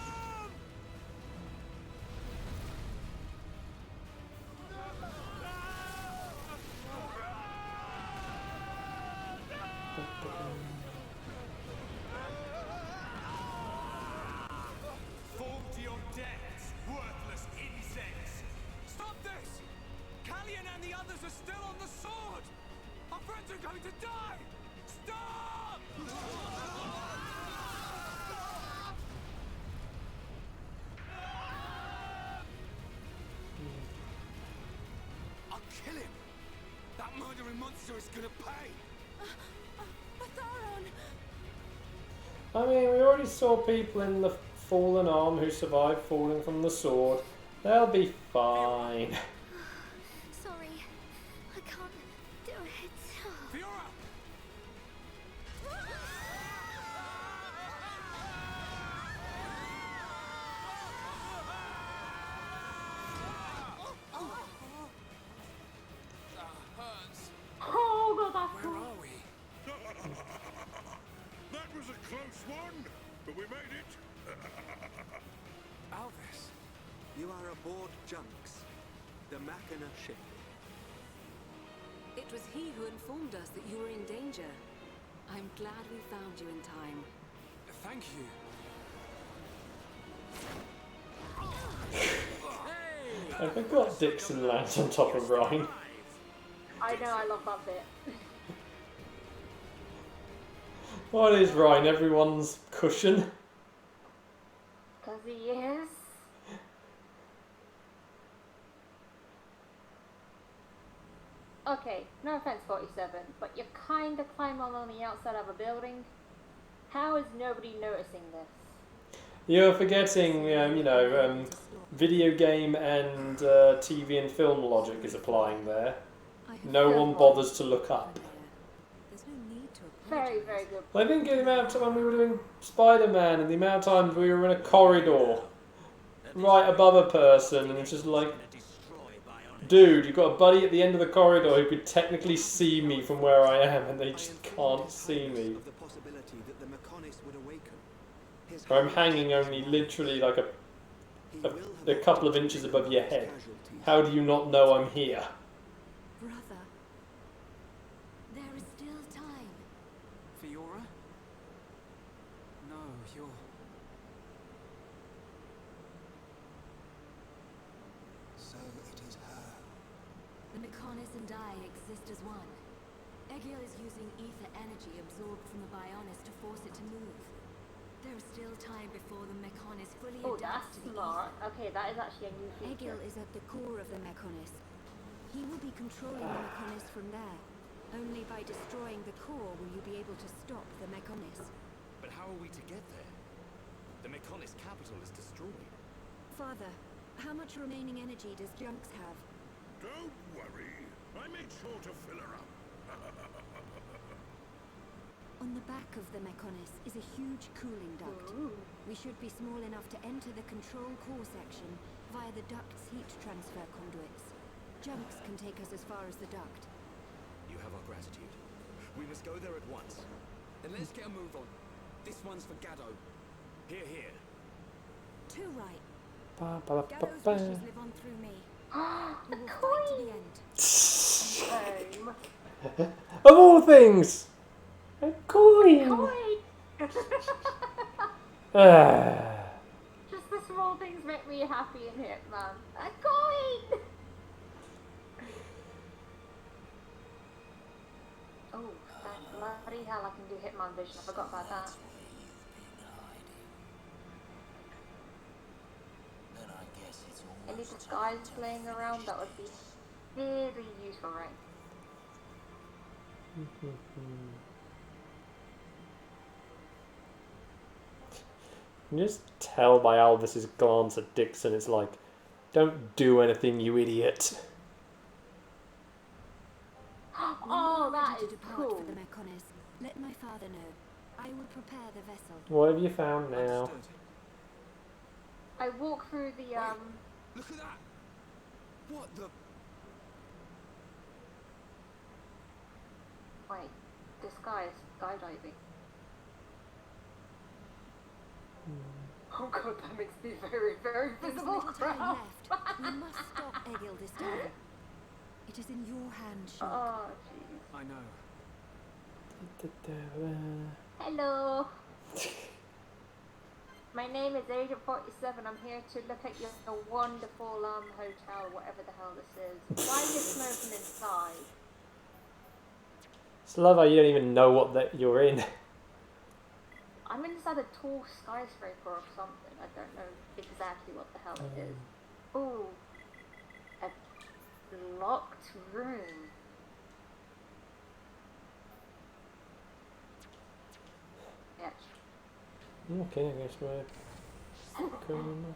Fall to your deaths, worthless insects! Stop this! Callian and the others are still on the sword! Our friends are going to die! Stop! I'll kill him! That murdering monster is gonna pay! Atharon! I mean, we already saw people in the fallen arm who survived falling from the sword. They'll be fine. Sorry, I can't do it. Fiora! Oh god, that's Where cool. are we? That was a close one, but we made it. Alvis. You are aboard Junks, the Machina ship. It was he who informed us that you were in danger. I'm glad we found you in time. Thank you. I forgot Dixon lands on top of Ryan. I know, I love that bit. What is Ryan? Everyone's cushion? Because he is. Okay, no offense 47, but you kinda climb on the outside of a building. How is nobody noticing this? You're forgetting, video game and TV and film logic is applying there. No one bothers to look up. There's no need to Very, very good. I think the amount of time we were doing Spider-Man and the amount of times we were in a corridor right above a person and it's just like, dude, you've got a buddy at the end of the corridor who could technically see me from where I am and they just can't see me. Of the possibility that the Mechonis would awaken. His Or I'm hanging only literally like a couple of inches above your head. How do you not know I'm here? Brother, there is still time. Fiora? No, you're... So it is her. The Mechonis and I exist as one. Egil is using ether energy absorbed from the Bionis to force it to move. There is still time before the Mechonis fully Oh, adapts that's to the smart. ether. Okay, that is actually a new feature. Egil is at the core of the Mechonis. He will be controlling the Mechonis from there. Only by destroying the core will you be able to stop the Mechonis. But how are we to get there? The Mechonis capital is destroyed. Father, How much remaining energy does Junks have? Don't worry. I made sure to fill her up. On the back of the mechonis is a huge cooling duct. We should be small enough to enter the control core section via the duct's heat transfer conduits. Junks can take us as far as the duct. You have our gratitude. We must go there at once. Then let's get a move on. This one's for Gaddo. Here, here. Too right. Ba, ba, ba, Gaddo's ba. wishes live on through me. We will fight to the end. Same. Of all things! A coin! Coin! Ah. Just the small things make me happy in Hitman. A coin! Oh, thank bloody hell I can do Hitman vision. I forgot about that. Any disguise playing around, that would be very useful, right? You just tell by Alvis's glance at Dixon, it's like, don't do anything, you idiot. Oh, that is cool. For the mechonis. Let my father know. I will prepare the vessel. What have you found now? Understood. I walk through the Look at that! What the... wait, disguise skydiving. Oh god, that makes me very, very There's visible. little time left. We must stop Egil this time. It is in your hands, Shulk. Oh jeez. I know. Hello. My name is Agent 47. I'm here to look at your wonderful hotel, whatever the hell this is. Why are you smoking inside? It's love how you don't even know what that you're in. I'm inside a tall skyscraper or something. I don't know exactly what the hell it is. Ooh, a locked room. Yes. Okay, I guess we're going.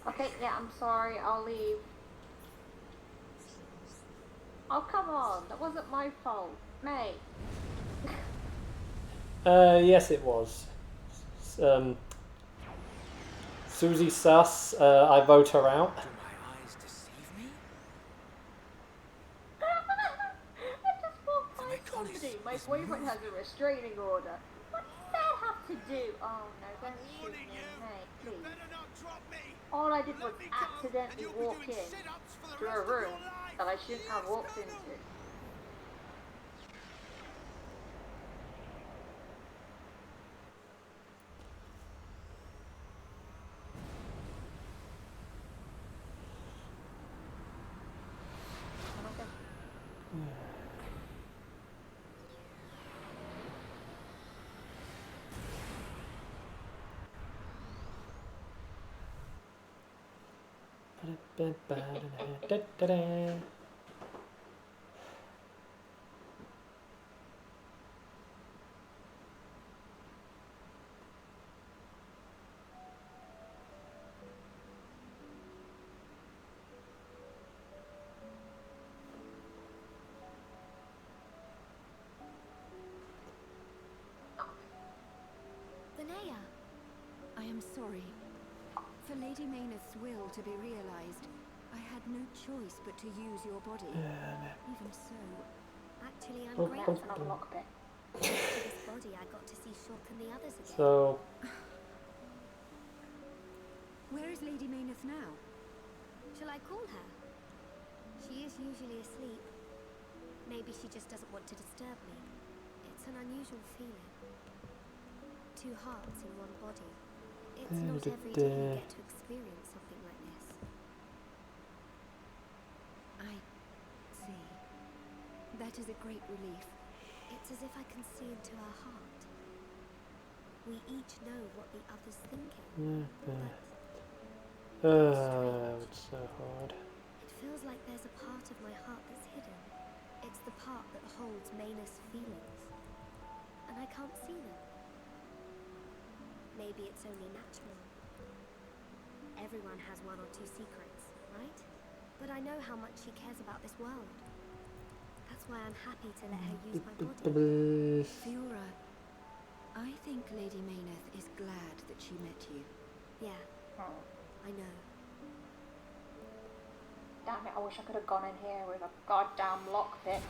Okay, yeah, I'm sorry. I'll leave. Oh, come on. That wasn't my fault. Mate. Yes, it was. Susie Suss, I vote her out. Do my eyes deceive me? I just walked by somebody. My boyfriend has a restraining order. What does that have to do? Oh no, don't shoot me, mate, please. All I did was accidentally walk in to a room that I shouldn't have walked into. Linnea! I am sorry. For Lady Maynard's will to be realized, I had no choice but to use your body. Even so, Actually, I'm Oh, grateful oh, for oh. Lockpick. this body. I got to see Shulk and the others again. So, where is Lady Maynard now? Shall I call her? She is usually asleep. Maybe she just doesn't want to disturb me. It's an unusual feeling. Two hearts in one body. It's not every day you get to experience something like this. I see. That is a great relief. It's as if I can see into our heart. We each know what the other's thinking. it's so hard. It feels like there's a part of my heart that's hidden. It's the part that holds Maynard's feelings. And I can't see them. Maybe it's only natural. Everyone has one or two secrets, right? But I know how much she cares about this world. That's why I'm happy to let her use my body. Fiora, I think Lady Mayneth is glad that she met you. Yeah, I know. Damn it, I wish I could have gone in here with a goddamn lockpick.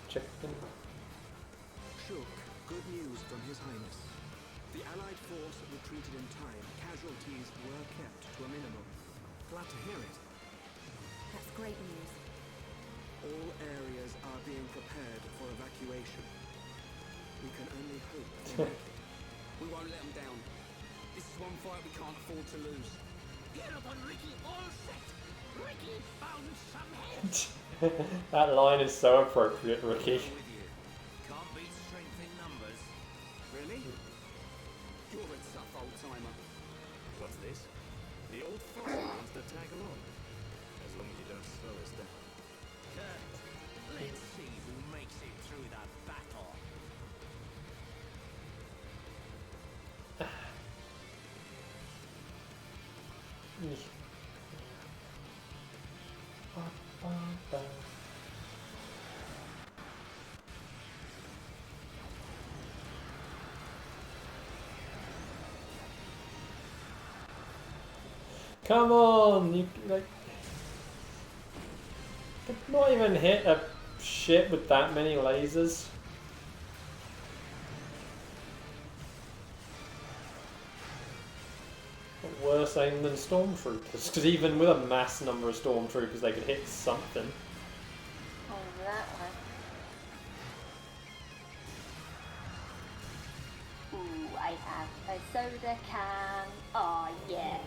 Check them. Shook, good news from His Highness. The Allied force retreated in time. Casualties were kept to a minimum. Glad to hear it. That's great news. All areas are being prepared for evacuation. We can only hope to make it. We won't let them down. This is one fight we can't afford to lose. Get up on Ricky, all set. Ricky found some heads. That line is so appropriate, Ricky. With you. Can't beat strength in numbers. Really? You're a tough old timer. What's this? The old fossil wants to tag along. As long as you don't slow us down. Let's see who makes it through that battle. Come on, you like could not even hit a ship with that many lasers. Worse aim than stormtroopers, because even with a mass number of stormtroopers, they could hit something. Oh, that one. Ooh, I have a soda can. Oh, yes.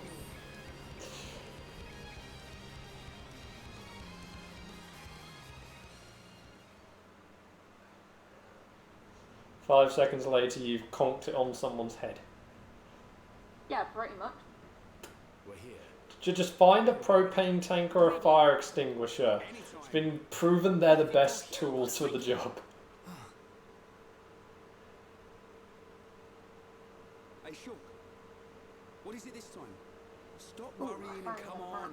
Five seconds later, you've conked it on someone's head. Yeah, pretty much. We're here. Just find a propane tank or a fire extinguisher. It's been proven they're the best tools for the job. Hey, Shook. What is it this time? Stop worrying and come on.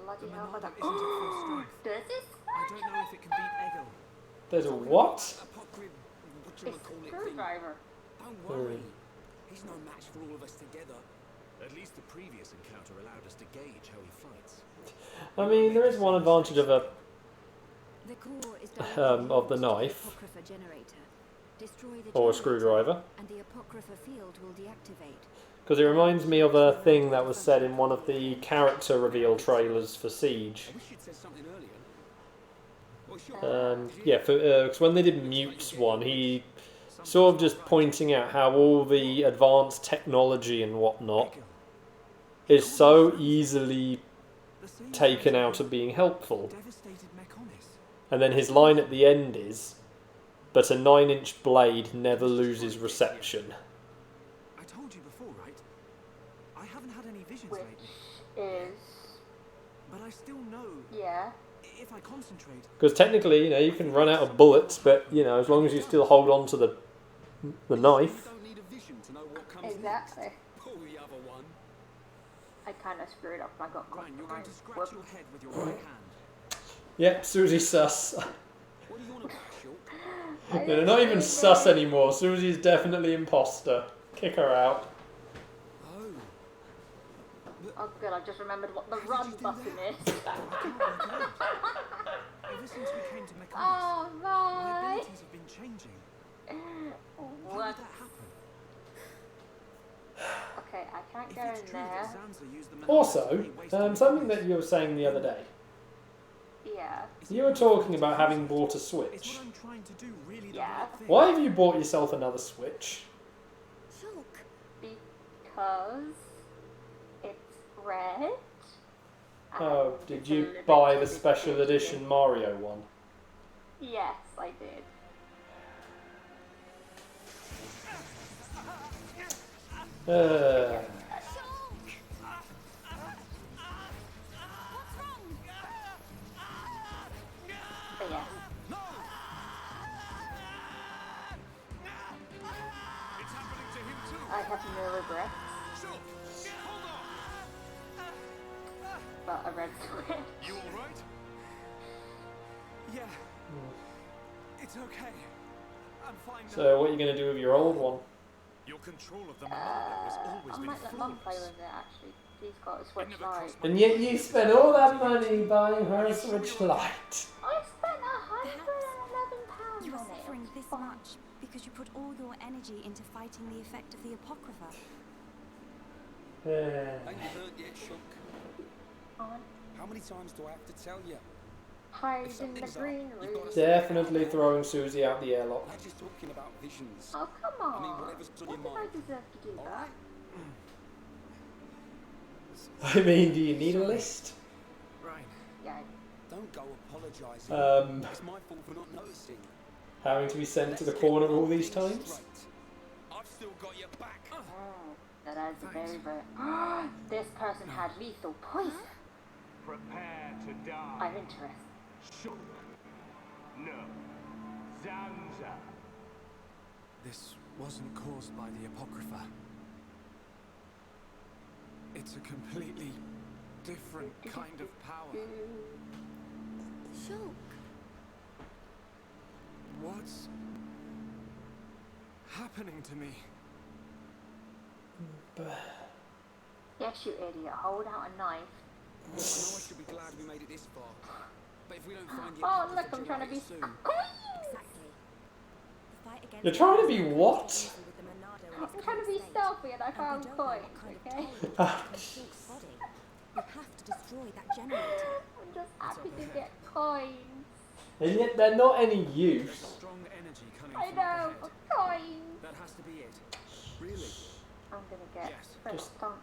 Bloody The hell, Monado isn't at full strength. Does this? I don't know if it can beat Egil. There's a what? It's screwdriver. Don't worry. He's no match for all of us together. At least the previous encounter allowed us to gauge how he fights. I mean, there is one advantage of a The core is of the knife Apocrypha generator. Destroy the or a generator, screwdriver, and the Apocrypha field will deactivate. because it reminds me of a thing that was said in one of the character reveal trailers for Siege. I wish you'd said something earlier. Well, Shook, Yeah, because when they did Mute's one, he sort of just pointing out how all the advanced technology and whatnot is so easily taken out of being helpful. Devastated mechonis. And then his line at the end is, but a 9-inch blade never loses reception. I told you before, right? I haven't had any visions Which lately, is... but I still know Yeah. if I concentrate. Because technically, you know, you can run out of bullets, but, you know, as long as you still hold on to the knife. you don't need a vision to know what comes Exactly. next. Pull the other one. I kind of screwed up. I got Ryan, you're going to compromised. scratch your head with your right hand. Yep, Susie sus. What do you want about, Shook? No, they're not even sus anymore. Susie's definitely imposter. Kick her out. Oh. Oh good, I just remembered what the run button is. Ever since we came to mechonis, Oh, my right. abilities have been changing. How What? did that happen? Okay, I can't If go it's in true there. that Zanza used the mechonis Also, to waste away something memories, that you were saying the other day. Yeah. is You it were talking possible about to having use bought a it? Is Switch. what I'm trying to do really the Yeah. right thing? Why have you bought yourself another Switch? Look, Because it's red. Oh, did It's you a limited buy the special edition edition. Mario one? Yes, I did. Uh, But yes, It's happening to him too. I have no regrets, Sure. Hold on. but I read through it. You all right? Yeah. It's okay. I'm fine now. so what are you going to do with your old one? Your control of the Monado has always I been might let Mum play flawless. with it actually. She's got a Switch never Lite. crossed And yet you spent all that money buying her a Switch Lite. I spent £111 You are on it. suffering It's this fine. much because you put all your energy into fighting the effect of the Apocrypha. Ain't you heard yet, Shook? On. How many times do I have to tell you? Hide in the something's up, green you've room. gotta Definitely throwing Susie out the airlock. I'm just talking about visions. Oh, come I mean, on. whatever's on What your did I mind. deserve to do that? Alright? I mean, do you need a list? Right. Yeah. Don't go apologising. It's my fault for not noticing. Having to be sent to the corner all these times? Straight. I've still got your back. That is very, very... This person had lethal poison. Prepare to die. I'm interested. Shook. No. Zanza. This wasn't caused by the Apocrypha. It's a completely different kind of power. Shulk. What's happening to me? Yes, you idiot. Hold out a knife. I know I should be glad we made it this far. But if we don't find the Oh, Apocrypha look, I'm trying to be soon, Exactly. The fight against You're trying to be the what? with the Monado in its I'm trying to be current state. stealthy and I And we found don't know coins, what kind of okay? toll it takes from Shulk's body. You have to destroy that generator. I'm just happy to get coins. And yet they're not any There's use. strong energy coming I from know, up for ahead. coins. That has to be it. really, I'm gonna get Yes. first on.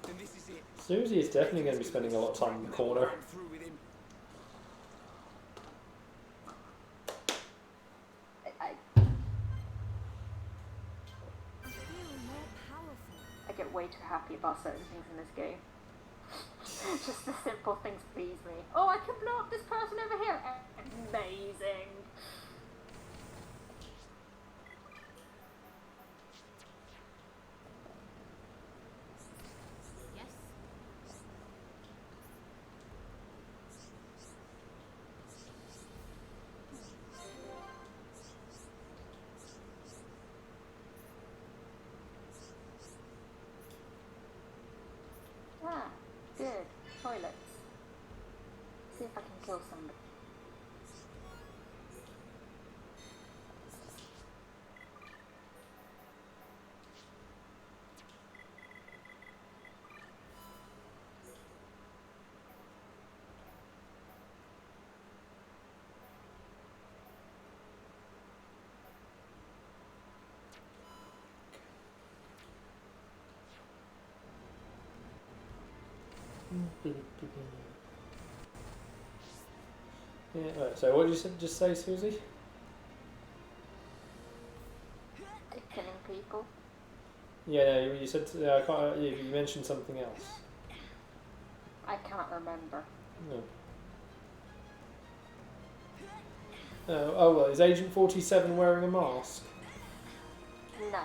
then this is it. Susie is definitely going to be spending a lot of time in the corner. I'm through with him. I Feel more powerful. get way too happy about certain things in this game. Just the simple things please me. Oh, I can blow up this person over here. Amazing. Yes. Ah, good. Toilets. See if I can kill somebody. Yeah, right, so what did you just say, Susie? Killing people. Yeah, you said I can't, you mentioned something else. I cannot remember. No. Oh, well, is Agent 47 wearing a mask? No.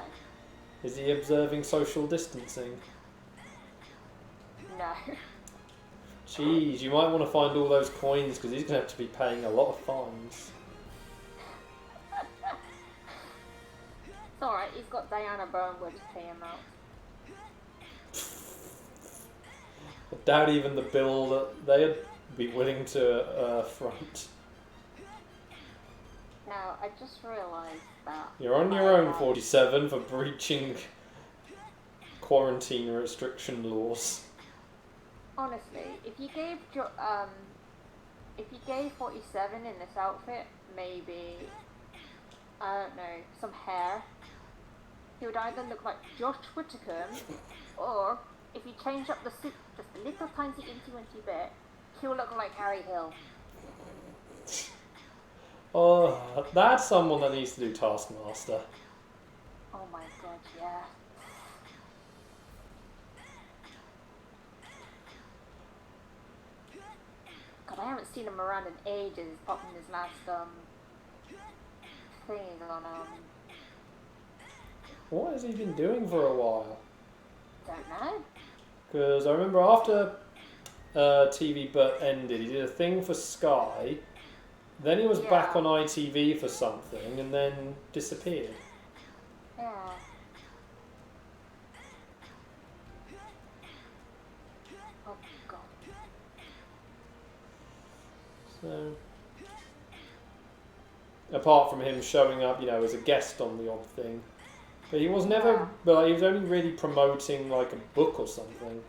Is he observing social distancing? No. Jeez, you might want to find all those coins because he's going to have to be paying a lot of fines. It's alright, he's got Diana Burnwood to pay him out. I doubt even the bill that they'd be willing to front. Now, I just realised that... You're on your own, 47, for breaching quarantine restriction laws. Honestly, if you gave 47 in this outfit, maybe, I don't know, some hair, he would either look like Josh Whittaker or if you change up the suit just a little tiny incy bit, he'll look like Harry Hill. Oh, that's someone that needs to do Taskmaster. Oh my god, yeah. God, I haven't seen him around in ages, apart from his last thing on What has he been doing for a while? don't know. Because I remember after TV But ended, he did a thing for Sky, then he was back on ITV for something, and then disappeared. Yeah. Oh god. So, apart from him showing up, you know, as a guest on the odd thing, but he was never. But he was only really promoting like a book or something.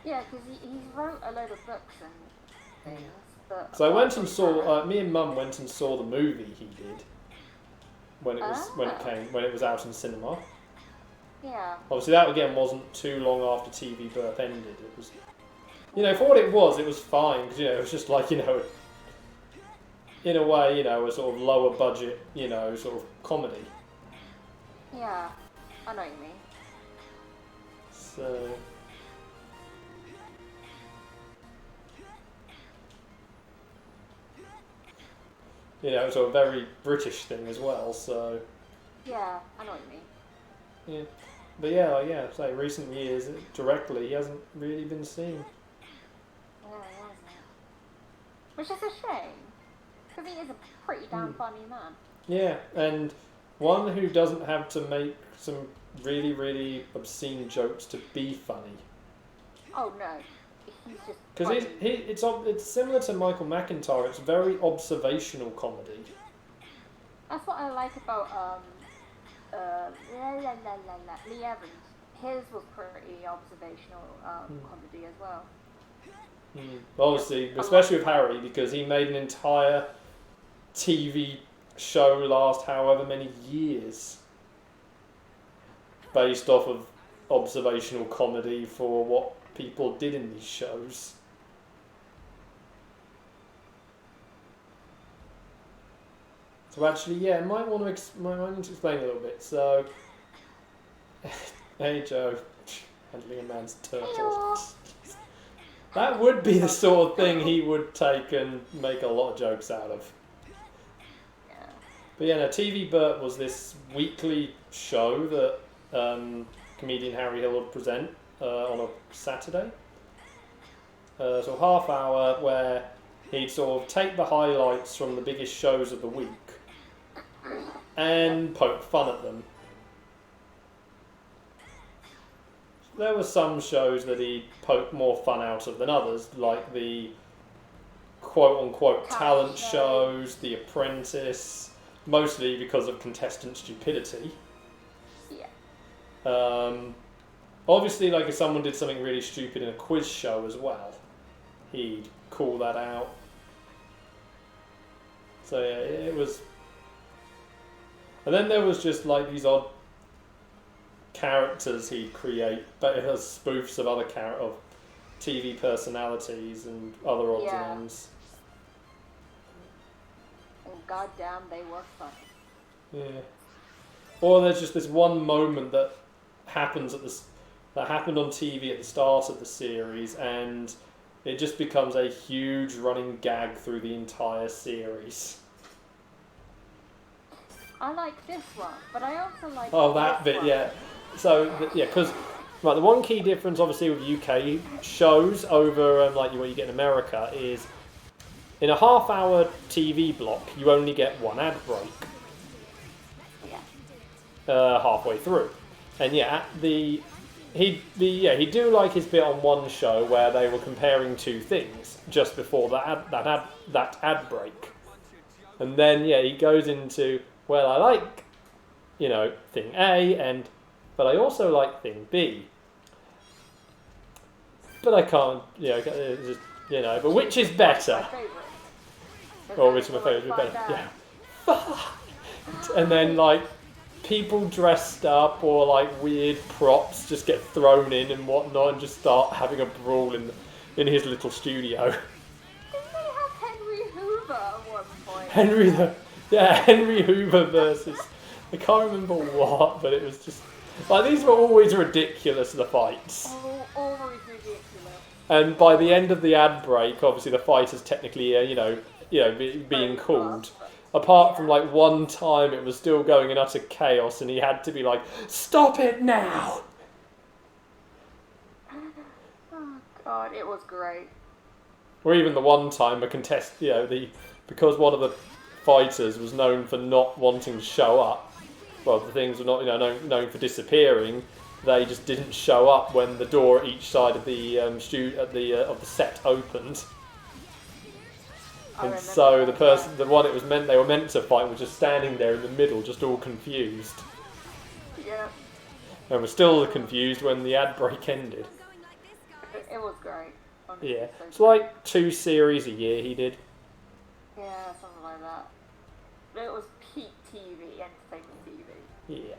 Yeah, because he wrote a load of books and things. But So I went and saw. Me and Mum went and saw the movie he did when it was when it was out in cinema. Yeah. Obviously, that again wasn't too long after TV Burp ended. It was, you know, for what it was fine because, you know, it was just like, you know, in a way, you know, a sort of lower budget, you know, sort of comedy. Yeah, I know what you mean. So. You know, it's a very British thing as well, so... Yeah, I know what you mean. Yeah. But yeah, say recent years, directly, he hasn't really been seen. Yeah, he hasn't. Which is a shame, because he is a pretty damn funny man. Yeah, and one who doesn't have to make some really, really obscene jokes to be funny. Oh no, he's just because it's similar to Michael McIntyre. It's very observational comedy. That's what I like about Lee Evans. His was pretty observational comedy as well. Obviously, especially with Harry, because he made an entire TV show last however many years based off of observational comedy for what people did in these shows. So actually, yeah, might want to need to explain a little bit. So, hey Joe, handling a man's turtle. That would be the sort of thing he would take and make a lot of jokes out of. Yeah. But yeah, no, TV Burt was this weekly show that comedian Harry Hill would present on a Saturday. So half hour where he'd sort of take the highlights from the biggest shows of the week and poke fun at them. There were some shows that he poked more fun out of than others, like the quote-unquote talent shows, The Apprentice, mostly because of contestant stupidity. Yeah. Obviously, like if someone did something really stupid in a quiz show as well, he'd call that out. So yeah, it was... And then there was just like these odd characters he'd create, but as spoofs of other of TV personalities and other odds and ends. And goddamn, they were funny. Yeah. Or there's just this one moment that happens that happened on TV at the start of the series, and it just becomes a huge running gag through the entire series. I like this one, but I also like that bit, yeah. So, yeah, because the one key difference, obviously, with UK shows over like what you get in America is in a half-hour TV block, you only get one ad break. Yeah. Halfway through, and yeah, he'd do like his bit on one show where they were comparing two things just before that ad break, and then yeah, he goes into, well, I like, you know, thing A, but I also like thing B. But I can't, but which is better? Or which is my favourite? Better, yeah. And then like, people dressed up or like weird props just get thrown in and whatnot and just start having a brawl in his little studio. Didn't they have Henry Hoover at one point? Henry Hoover versus I can't remember what, but it was just like these were always ridiculous, the fights. Always ridiculous. And by the end of the ad break, obviously the fight is technically being called. Apart from like one time, it was still going in utter chaos, and he had to be like, "Stop it now!" Oh God, it was great. Or even the one time a because one of the fighters was known for not wanting to show up. Well, the things were not known for disappearing. They just didn't show up when the door at each side of the of the set opened. And so the one they were meant to fight was just standing there in the middle, just all confused. Yeah. And was still confused when the ad break ended. It was great. Honestly, Yeah, so it's like 2 series a year he did. Yeah, something like that. It was peak TV, entertainment TV. Yeah.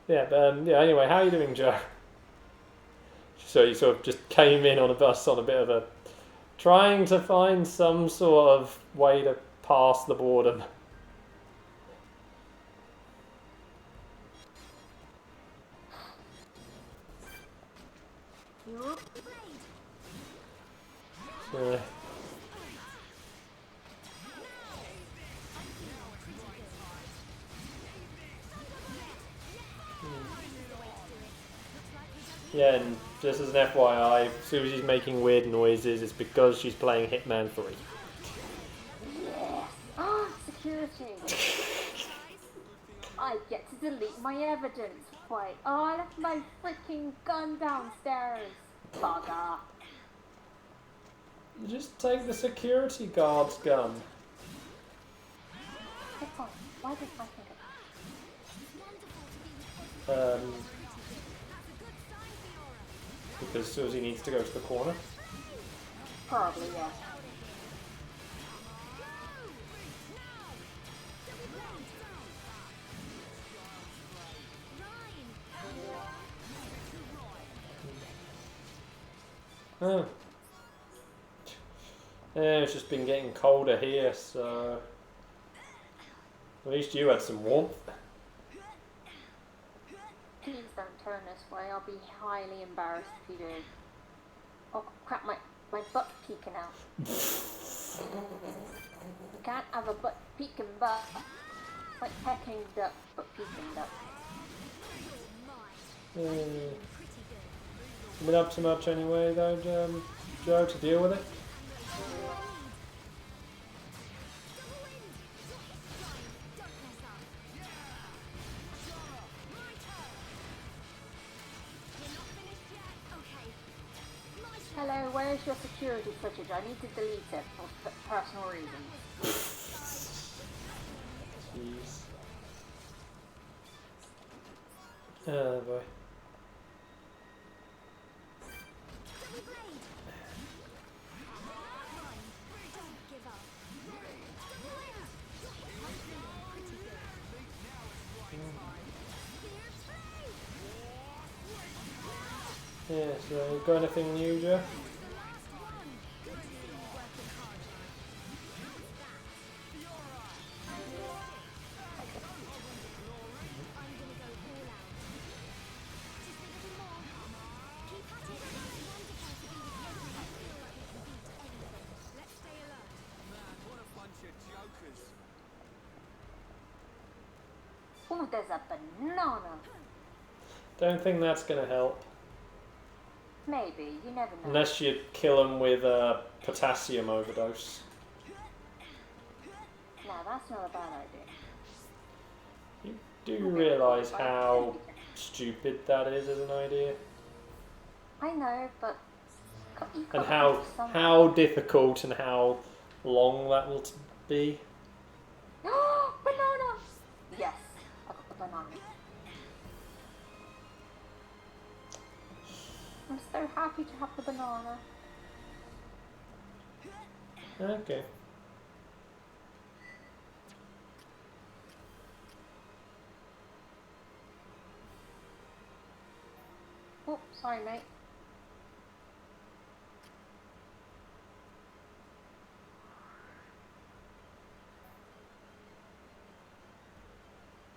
Yeah, but anyway, how are you doing, Joe? So you sort of just came in on a bus on a bit of a trying to find some sort of way to pass the boredom. Yeah, and just as an FYI, Susie's making weird noises. It's because she's playing Hitman 3. Yeah. Security. I get to delete my evidence. Wait, I left my freaking gun downstairs. Bugger. You just take the security guard's gun. Why did I think of that? Because Susie needs to go to the corner. Probably, yeah. Oh. Yeah, it's just been getting colder here, so at least you had some warmth. Please don't turn this way, I'll be highly embarrassed if you do. Oh crap, my butt's peeking out. You can't have a butt peeking butt. It's like pecking duck, but peeking duck. Been up to much anyway though, Joe, to deal with it? Hello, where's your security footage? I need to delete it for personal reasons. Jeez. Oh boy. Yeah, so you got anything new, Joe? Oh, there's a banana. Don't think that's gonna help. Maybe, you never know. Unless you kill him with a potassium overdose. No, that's not a bad idea. You do realise how stupid that is as an idea? I know, but... And how difficult and how long that will be? Banana! Yes, I got the banana. I'm so happy to have the banana. Okay. Oh, sorry, mate.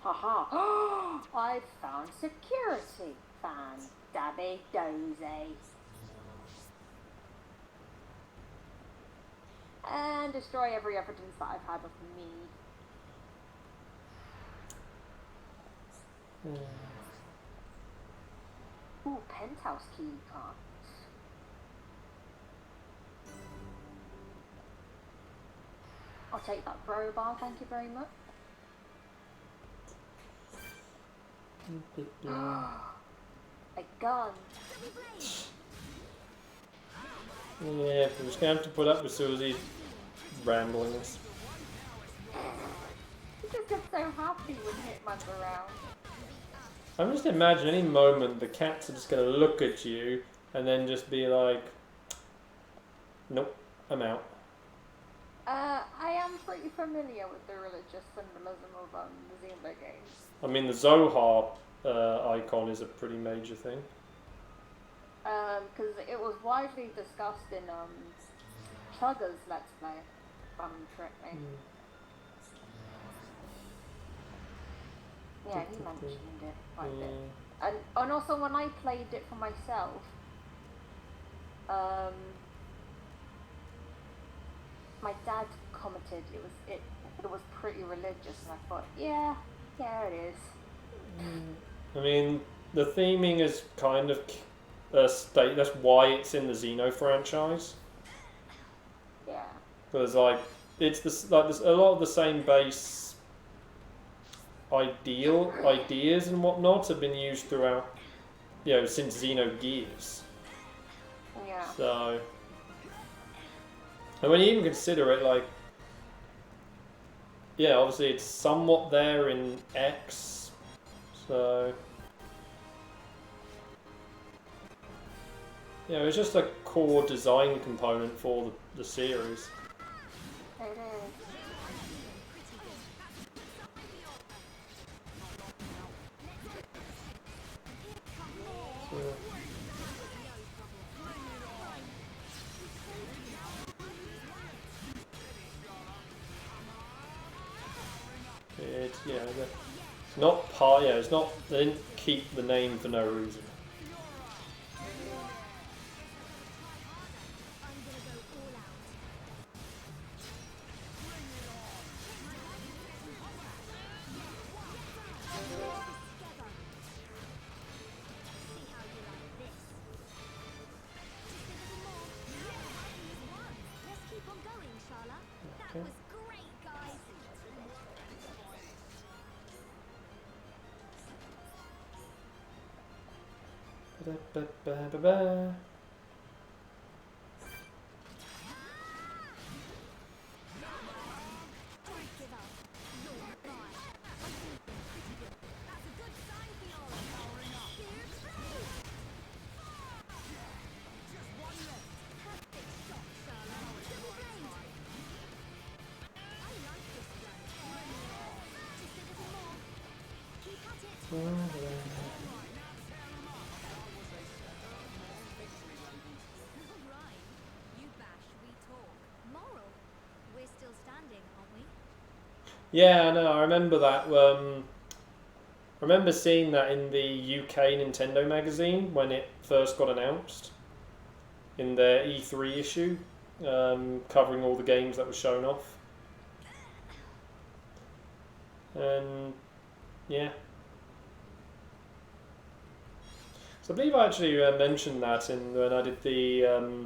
Haha. I've found security. Fan dabby dozy. And destroy every evidence that I've had of me. Ooh, penthouse key cards. I'll take that crowbar, thank you very much. A gun. Yeah, we're just gonna have to put up with Susie's ramblings. You just get so happy when Hitman's around. I'm just imagining any moment the cats are just gonna look at you and then just be like, nope, I'm out. I am pretty familiar with the religious symbolism of the Xenoblade games. I mean, the Zohar icon is a pretty major thing. Because it was widely discussed in Chugga's Let's Play, if I'm correctly. Yeah, he mentioned it quite a bit. And also when I played it for myself, my dad commented it was pretty religious, and I thought, yeah, it is. I mean, the theming is kind of that's why it's in the Xeno franchise. Yeah. Because there's a lot of the same base ideas and whatnot have been used throughout, since Xenogears. Yeah. So, and when you even consider it, obviously it's somewhat there in X, so it's just a core design component for the series. It is. It's not part. Yeah, it's not. They didn't keep the name for no reason. Ba-ba-ba-ba-ba. Yeah, no, I remember that. I remember seeing that in the UK Nintendo magazine when it first got announced in their E3 issue, covering all the games that were shown off. And yeah, so I believe I actually mentioned that when I did the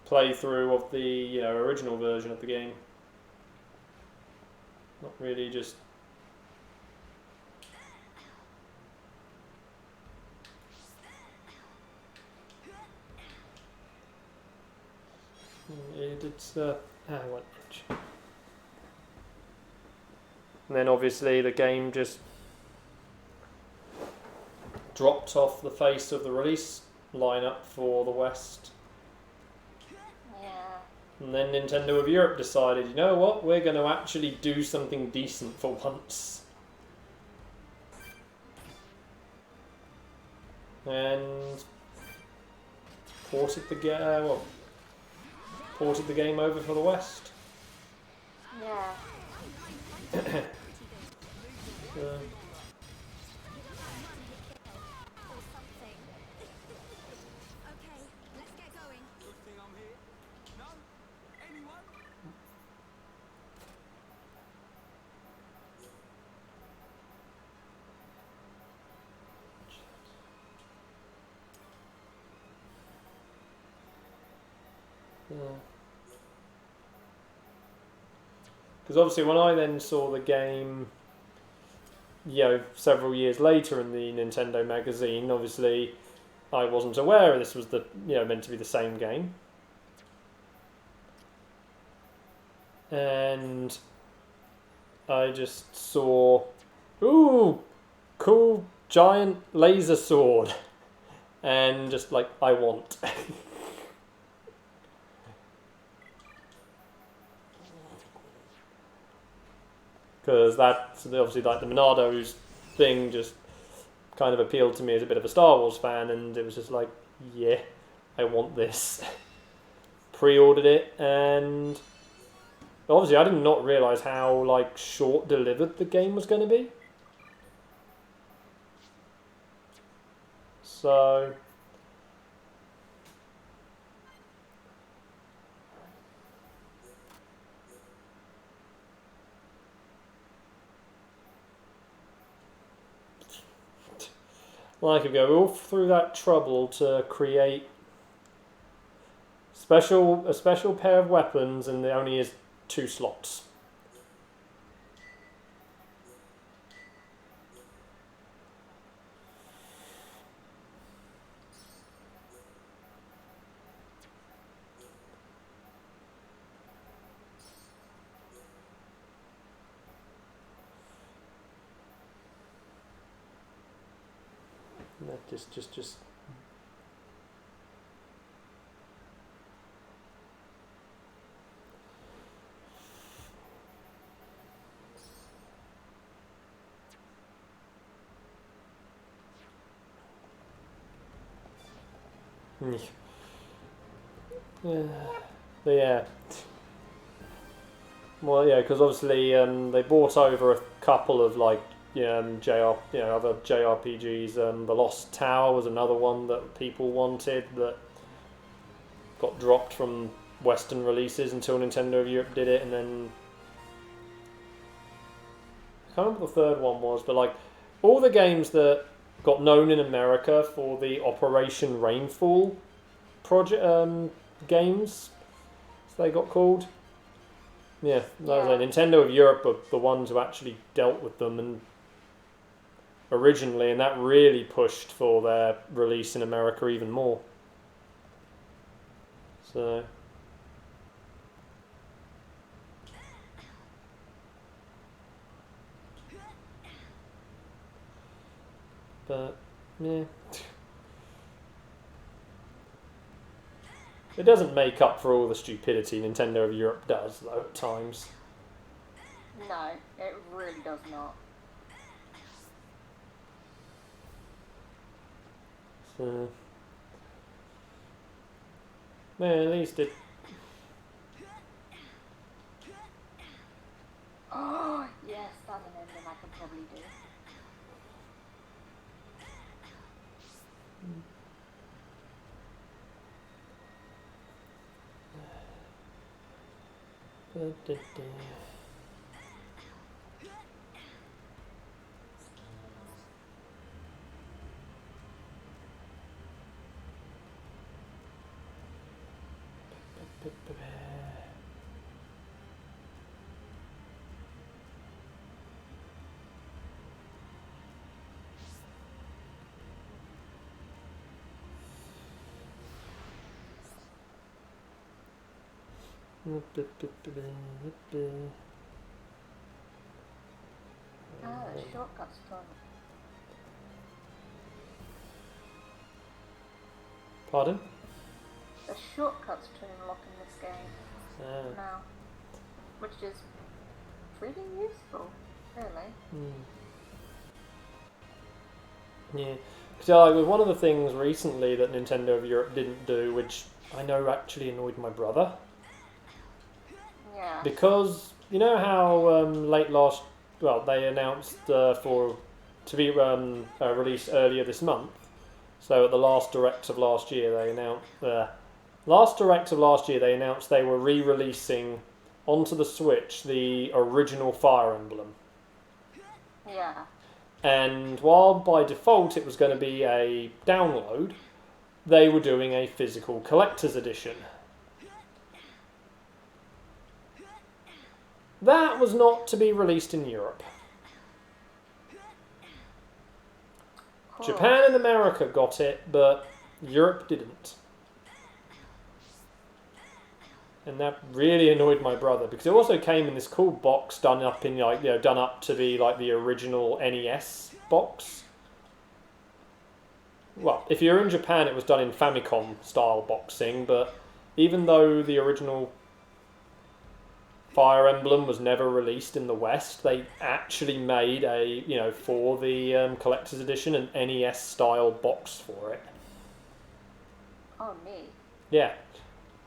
playthrough of the original version of the game. Not really just... It's one inch. And then obviously the game just dropped off the face of the release lineup for the West. And then Nintendo of Europe decided, you know what, we're going to actually do something decent for once. and ported the game over for the West. Yeah. Okay, let's get going. Good thing I'm here. No? Anyone? Because obviously when I then saw the game, you know, several years later in the Nintendo magazine, obviously I wasn't aware this was meant to be the same game. And I just saw, ooh, cool giant laser sword. And just like, I want. Because that's obviously like the Monado's thing just kind of appealed to me as a bit of a Star Wars fan, and it was just like, yeah, I want this. Pre-ordered it, and obviously I did not realise how like short delivered the game was going to be. So like we go all through that trouble to create a special pair of weapons, and there only is 2 slots. That just yeah. Well, yeah, because obviously they brought over a couple of like other JRPGs. The Lost Tower was another one that people wanted that got dropped from Western releases until Nintendo of Europe did it, and then I can't remember what the third one was, but like all the games that got known in America for the Operation Rainfall project games, as they got called. Yeah, that was like Nintendo of Europe are the ones who actually dealt with them and originally, and that really pushed for their release in America even more. So but yeah, it doesn't make up for all the stupidity Nintendo of Europe does though at times. No, it really does not. So yeah, at least it. Oh yes, that's an ending I could probably do. Ah, the shortcuts fun. Pardon? The shortcuts to unlock in this game now, which is pretty useful, really. Yeah, So like, with one of the things recently that Nintendo of Europe didn't do, which I know actually annoyed my brother, Yeah. because you know how they announced to be released earlier this month. So at the last Direct of last year, they announced they were re-releasing onto the Switch the original Fire Emblem. Yeah. And while by default it was going to be a download, they were doing a physical collector's edition. That was not to be released in Europe. Cool. Japan and America got it, but Europe didn't. And that really annoyed my brother, because it also came in this cool box done up to be like the original NES box. Well, if you're in Japan, it was done in Famicom style boxing, but even though the original Fire Emblem was never released in the West, they actually made for the collector's edition, an NES style box for it. Oh, neat. Yeah,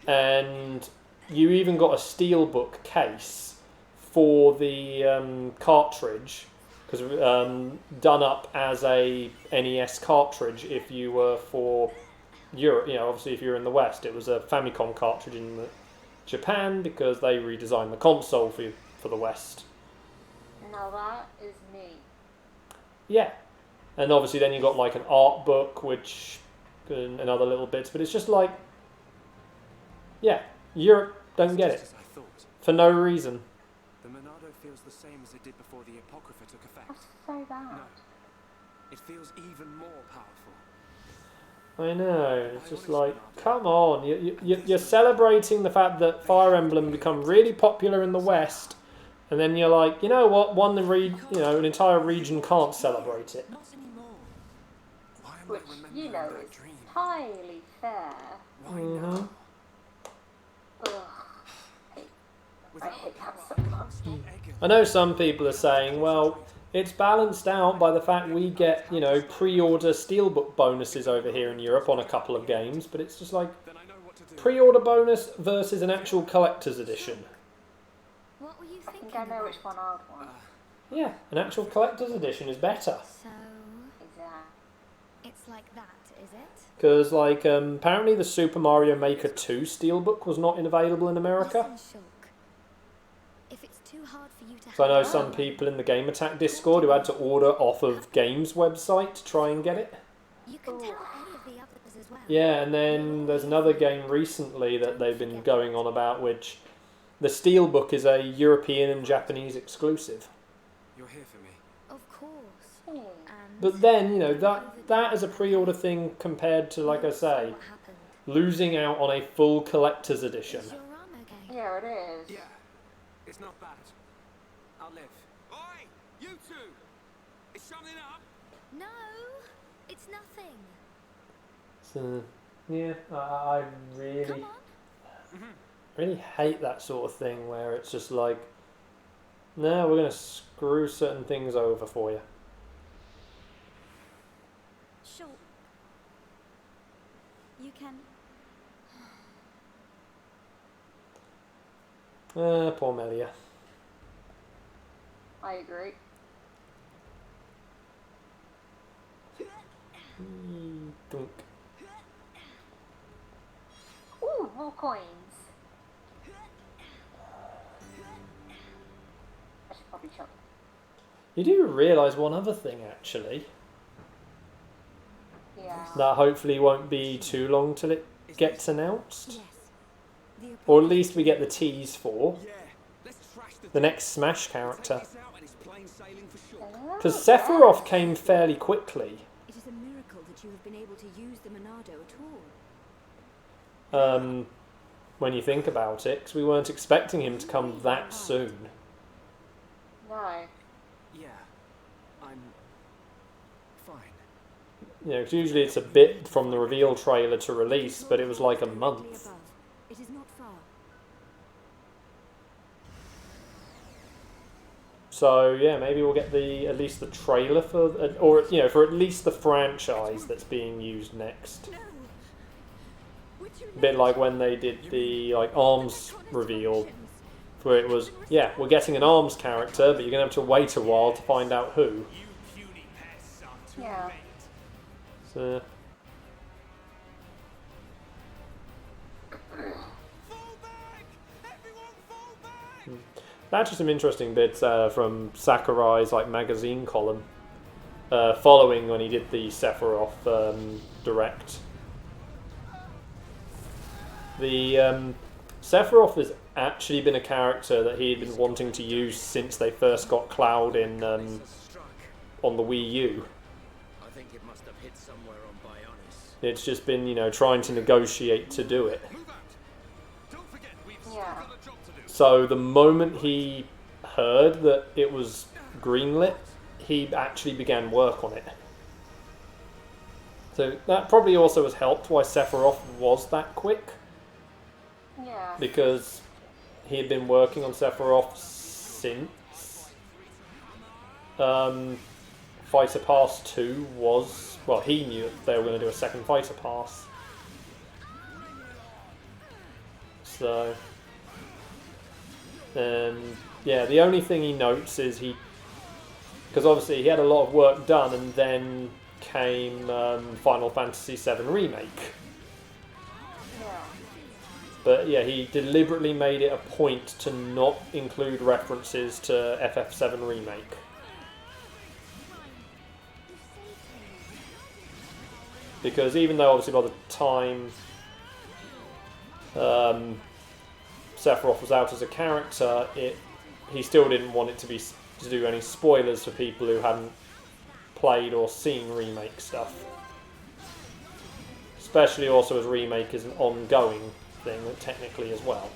and you even got a steelbook case for the cartridge, because done up as a NES cartridge. If you were for Europe, obviously if you're in the West, it was a Famicom cartridge in Japan, because they redesigned the console for the West. Now that is neat. Yeah, and obviously then you got like an art book, and other little bits, but it's just like, yeah, Europe don't get it for no reason. The Monado feels the same as it did before the Apocrypha took effect. That's so bad. No, it feels even more powerful. I know, it's just like, come on, you're celebrating the fact that Fire Emblem become really popular in the West, and then you're like, you know what, an entire region can't celebrate it. Which, is entirely fair. Mm-hmm. Ugh. I hate that so much. I know some people are saying, well, it's balanced out by the fact we get, pre-order steelbook bonuses over here in Europe on a couple of games, but it's just like, pre-order bonus versus an actual collector's edition. What were you I thinking? think I know which one I'd want. Yeah, an actual collector's edition is better. So, it's like that, is it? Because, apparently the Super Mario Maker 2 steelbook was not available in America. If it's too hard for you to So I know some people in the Game Attack Discord who had to order off of Games website to try and get it. You can tell any of the others as well. Yeah, and then there's another game recently that they've been going on about, which the steelbook is a European and Japanese exclusive. You're here for me. Of course. But then, that is a pre-order thing compared to, like I say, losing out on a full collector's edition. Yeah, it is. Yeah, it's not bad. I'll live. Oi, you two! Is something up? No, it's nothing. So, yeah, I really hate that sort of thing where it's just like, no, we're going to screw certain things over for you. Sure. You can. Poor Melia. I agree. Dunk. Ooh, more coins. I should probably chop. You do realise one other thing, actually. Yeah. That hopefully won't be too long till it gets announced. Or at least we get the tease for the next Smash character. Because Sephiroth came fairly quickly. It is a miracle that you have been able to use the Monado at all. When you think about it, because we weren't expecting him to come that soon. No. Yeah, I'm fine. 'Cause usually it's a bit from the reveal trailer to release, but it was like a month. It is not far. So yeah, maybe we'll get at least the trailer for, or you know, for at least the franchise that's being used next. A bit like when they did the like ARMS reveal, where it was, yeah, we're getting an ARMS character, but you're gonna have to wait a while to find out who. Yeah. So. Actually, some interesting bits from Sakurai's like magazine column, following when he did the Sephiroth direct. The Sephiroth has actually been a character that he had been wanting to use since they first got Cloud in on the Wii U. I think it must have hit somewhere on Bionis. It's just been, you know, trying to negotiate to do it. Yeah. So the moment he heard that it was greenlit, he actually began work on it. So that probably also has helped why Sephiroth was that quick. Yeah. Because he had been working on Sephiroth since Fighter Pass 2 was... Well, he knew they were going to do a second Fighter Pass. So... yeah, the only thing he notes is because obviously he had a lot of work done, and then came Final Fantasy VII Remake. Yeah. But yeah, he deliberately made it a point to not include references to FF7 Remake. Because even though obviously by the time Sephiroth was out as a character, he still didn't want it to do any spoilers for people who hadn't played or seen Remake stuff. Especially also as Remake is an ongoing thing, technically as well.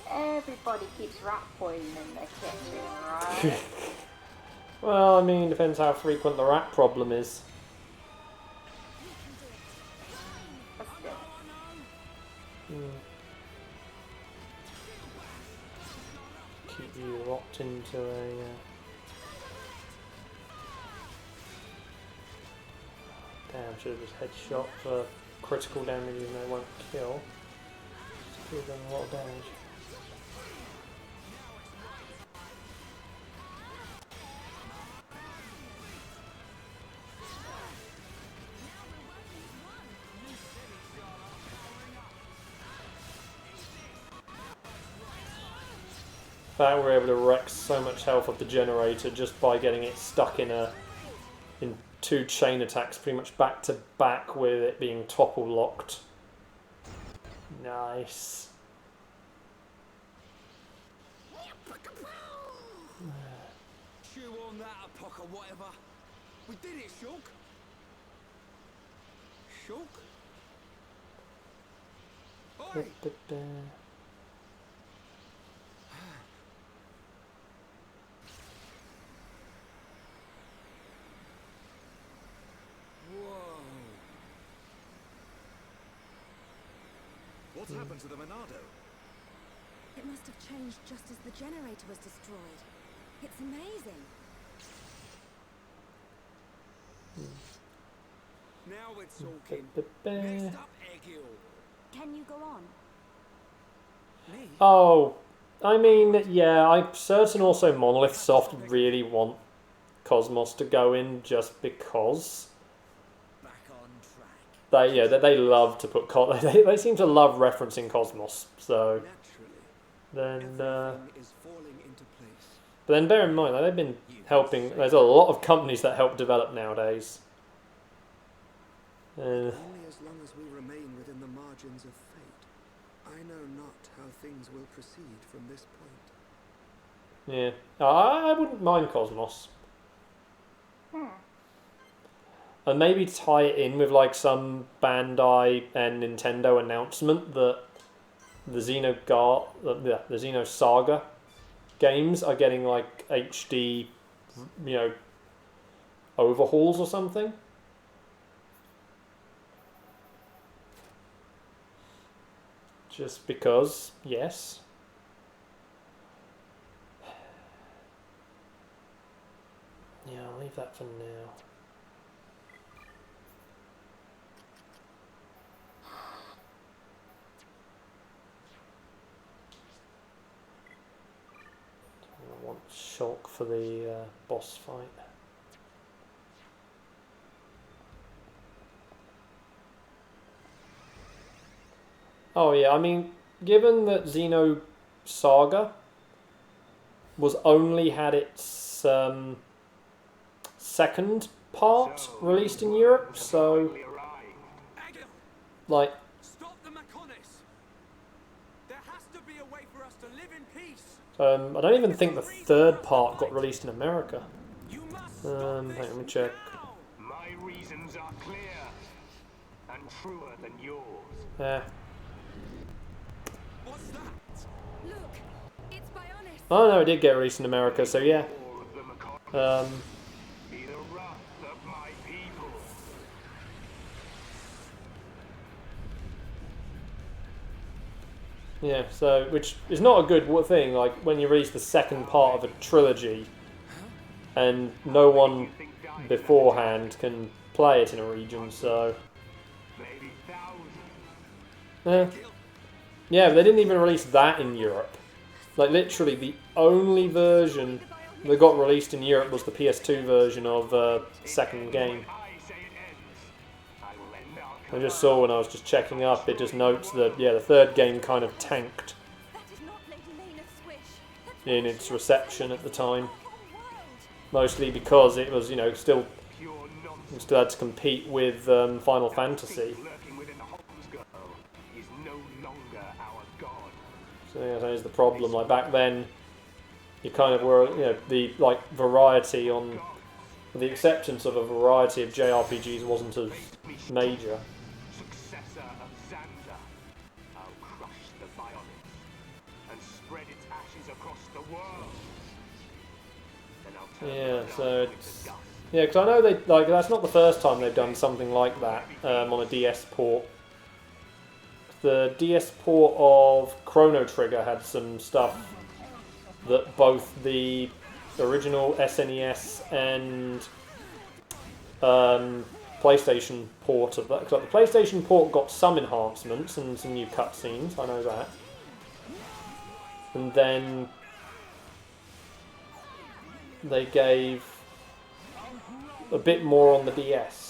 Everybody keeps rat poison in their kitchen, right? Well, I mean, depends how frequent the rat problem is. Keep you locked into a... Damn, should have just headshot for critical damage even though it won't kill. Still doing a lot of damage. In fact, we're able to wreck so much health of the generator just by getting it stuck in two chain attacks, pretty much back to back, with it being topple locked. Nice. Chew on that, a pock or whatever. We did it, Shulk. Shulk? Oi! What's happened to the Monado? It must have changed just as the generator was destroyed. It's amazing. Now we're talking. Next up, Egil. Can you go on? Me? Oh, I mean, yeah, I'm certain also Monolith Soft really want Cosmos to go in just because. They love to put they seem to love referencing Cosmos, so then Everything is falling into place. but then bear in mind, like, they've been helping. There's a lot of companies that help develop nowadays. Only as long as we remain within the margins of fate, I know not how things will proceed from this point. Yeah, I wouldn't mind Cosmos. And maybe tie it in with like some Bandai and Nintendo announcement that the the Xenosaga games are getting like HD, overhauls or something. Just because, yes. Yeah, I'll leave that for now. I want Shulk for the boss fight. Oh yeah, I mean, given that Xenosaga was only had its second part released in Europe, so like Stop the mechonis. There has to be a way for us to live in peace. I don't even think the third part got released in America. You must Hang on, let me check. My reasons are clear and truer than yours. Yeah. What's that? Look, it's Bionis. Oh no, it did get released in America, so yeah. Be the wrath of my people. Yeah, so, which is not a good thing, like, when you release the second part of a trilogy, and no one beforehand can play it in a region, so... Maybe thousands. Yeah, but they didn't even release that in Europe. Like, literally, the only version that got released in Europe was the PS2 version of the second game. I just saw when I was just checking up, it just notes that, yeah, the third game kind of tanked in its reception at the time. Mostly because it was, still had to compete with Final Fantasy. So yeah, that is the problem. Like back then, you kind of were, the variety on the acceptance of a variety of JRPGs wasn't as major. Successor of Xander, I'll crush the Bionis and spread its ashes across the world. Then I'll turn Yeah, the so dark it's into dust. yeah, because I know that's not the first time they've done something like that on a DS port. The DS port of Chrono Trigger had some stuff that both the original SNES and PlayStation port of that. Because the PlayStation port got some enhancements and some new cutscenes. I know that. And then they gave a bit more on the DS.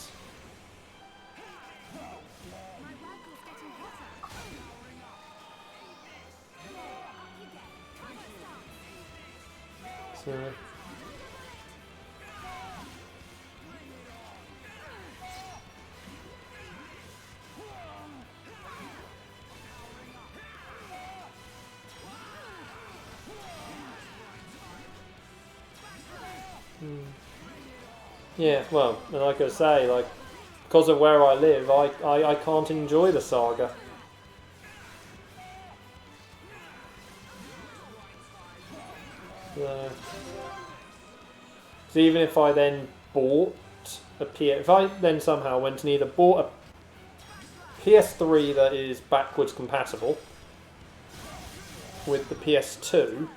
So, yeah, well, and like I say, because of where I live, I can't enjoy the saga. So even if I then bought if I then somehow went and either bought a PS3 that is backwards compatible with the PS2,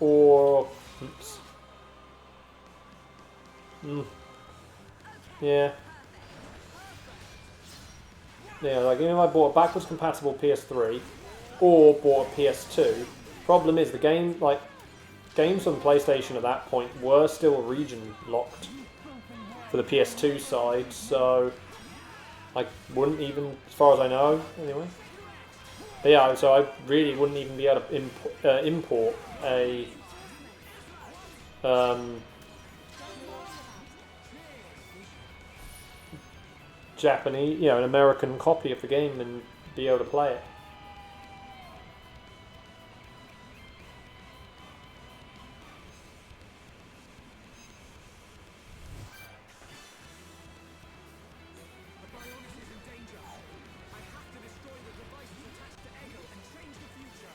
or yeah, like if I bought a backwards compatible PS3 or bought a PS2, problem is the game games on PlayStation at that point were still region locked for the PS2 side, so I wouldn't even, as far as I know, anyway. But yeah, so I really wouldn't even be able to import a Japanese, an American copy of the game and be able to play it. The Bionis is in danger. I have to destroy the devices attached to Egil and change the future.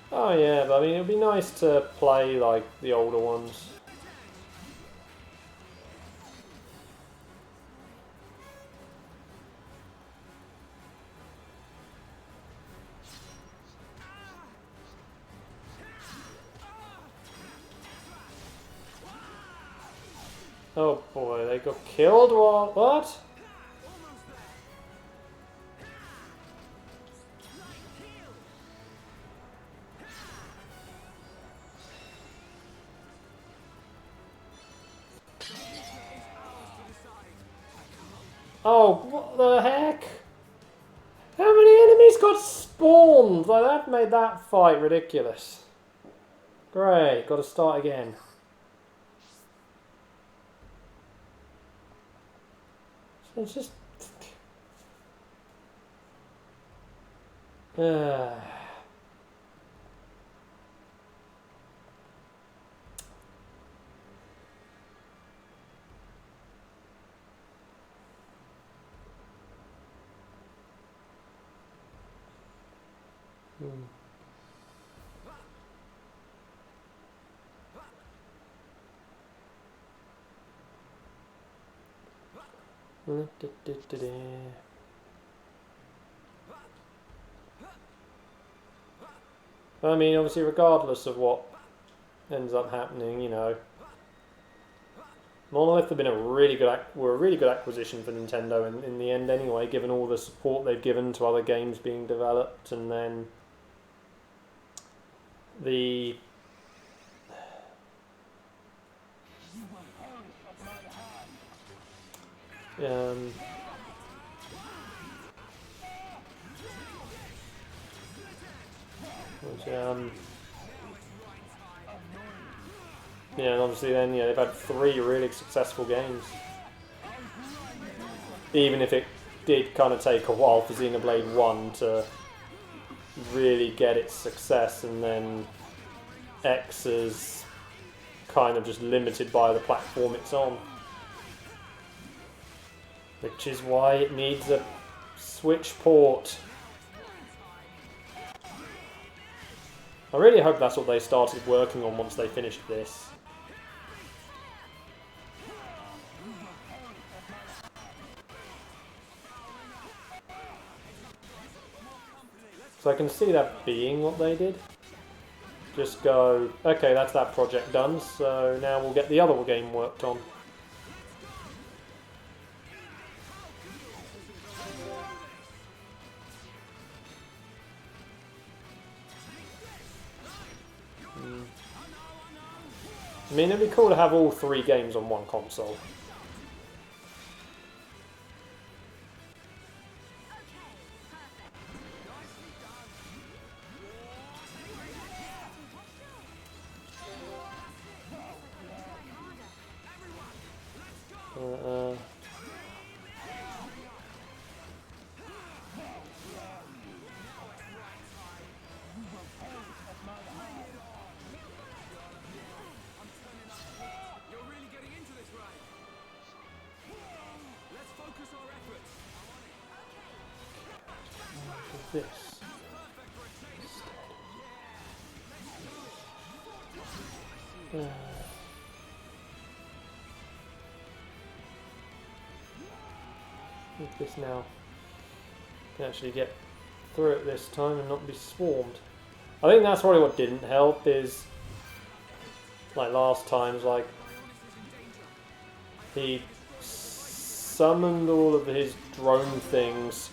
Oh yeah, but I mean, it would be nice to play like the older ones. Oh boy, they got killed while what? Oh, what the heck? How many enemies got spawned? Like, that made that fight ridiculous. Great, got to start again. It's just... I mean, obviously, regardless of what ends up happening, Monolith have been were a really good acquisition for Nintendo in the end anyway, given all the support they've given to other games being developed, and then the yeah, and obviously then they've had 3 really successful games. Even if it did kind of take a while for Xenoblade 1 to really get its success, and then X is kind of just limited by the platform it's on. Which is why it needs a Switch port. I really hope that's what they started working on once they finished this. So I can see that being what they did. Just go, okay, that's that project done, so now we'll get the other game worked on. I mean, it'd be cool to have all 3 games on one console. This. With this now, can actually get through it this time and not be swarmed. I think that's probably what didn't help, is like last times, like he summoned all of his drone things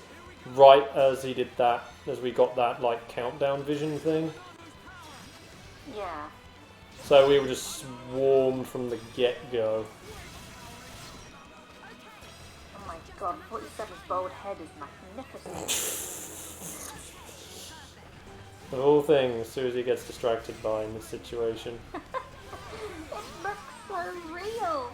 right as he did that, as we got that like countdown vision thing. Yeah. So we were just swarmed from the get-go. Oh my god, 47's bald head is magnificent. Of all things, Susie gets distracted by in this situation. It looks so real.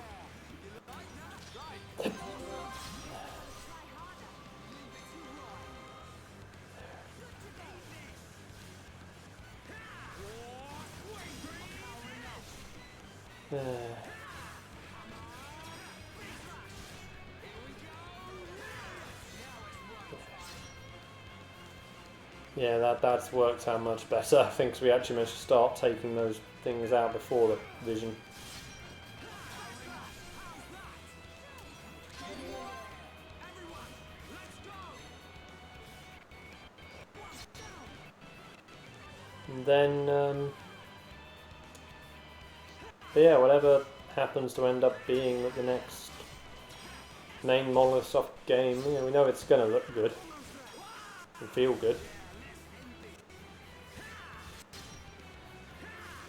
Yeah, that's worked out much better. I think 'cause we actually managed to start taking those things out before the vision. And then, but yeah, whatever happens to end up being the next main Molotov game, you know, we know it's going to look good and feel good.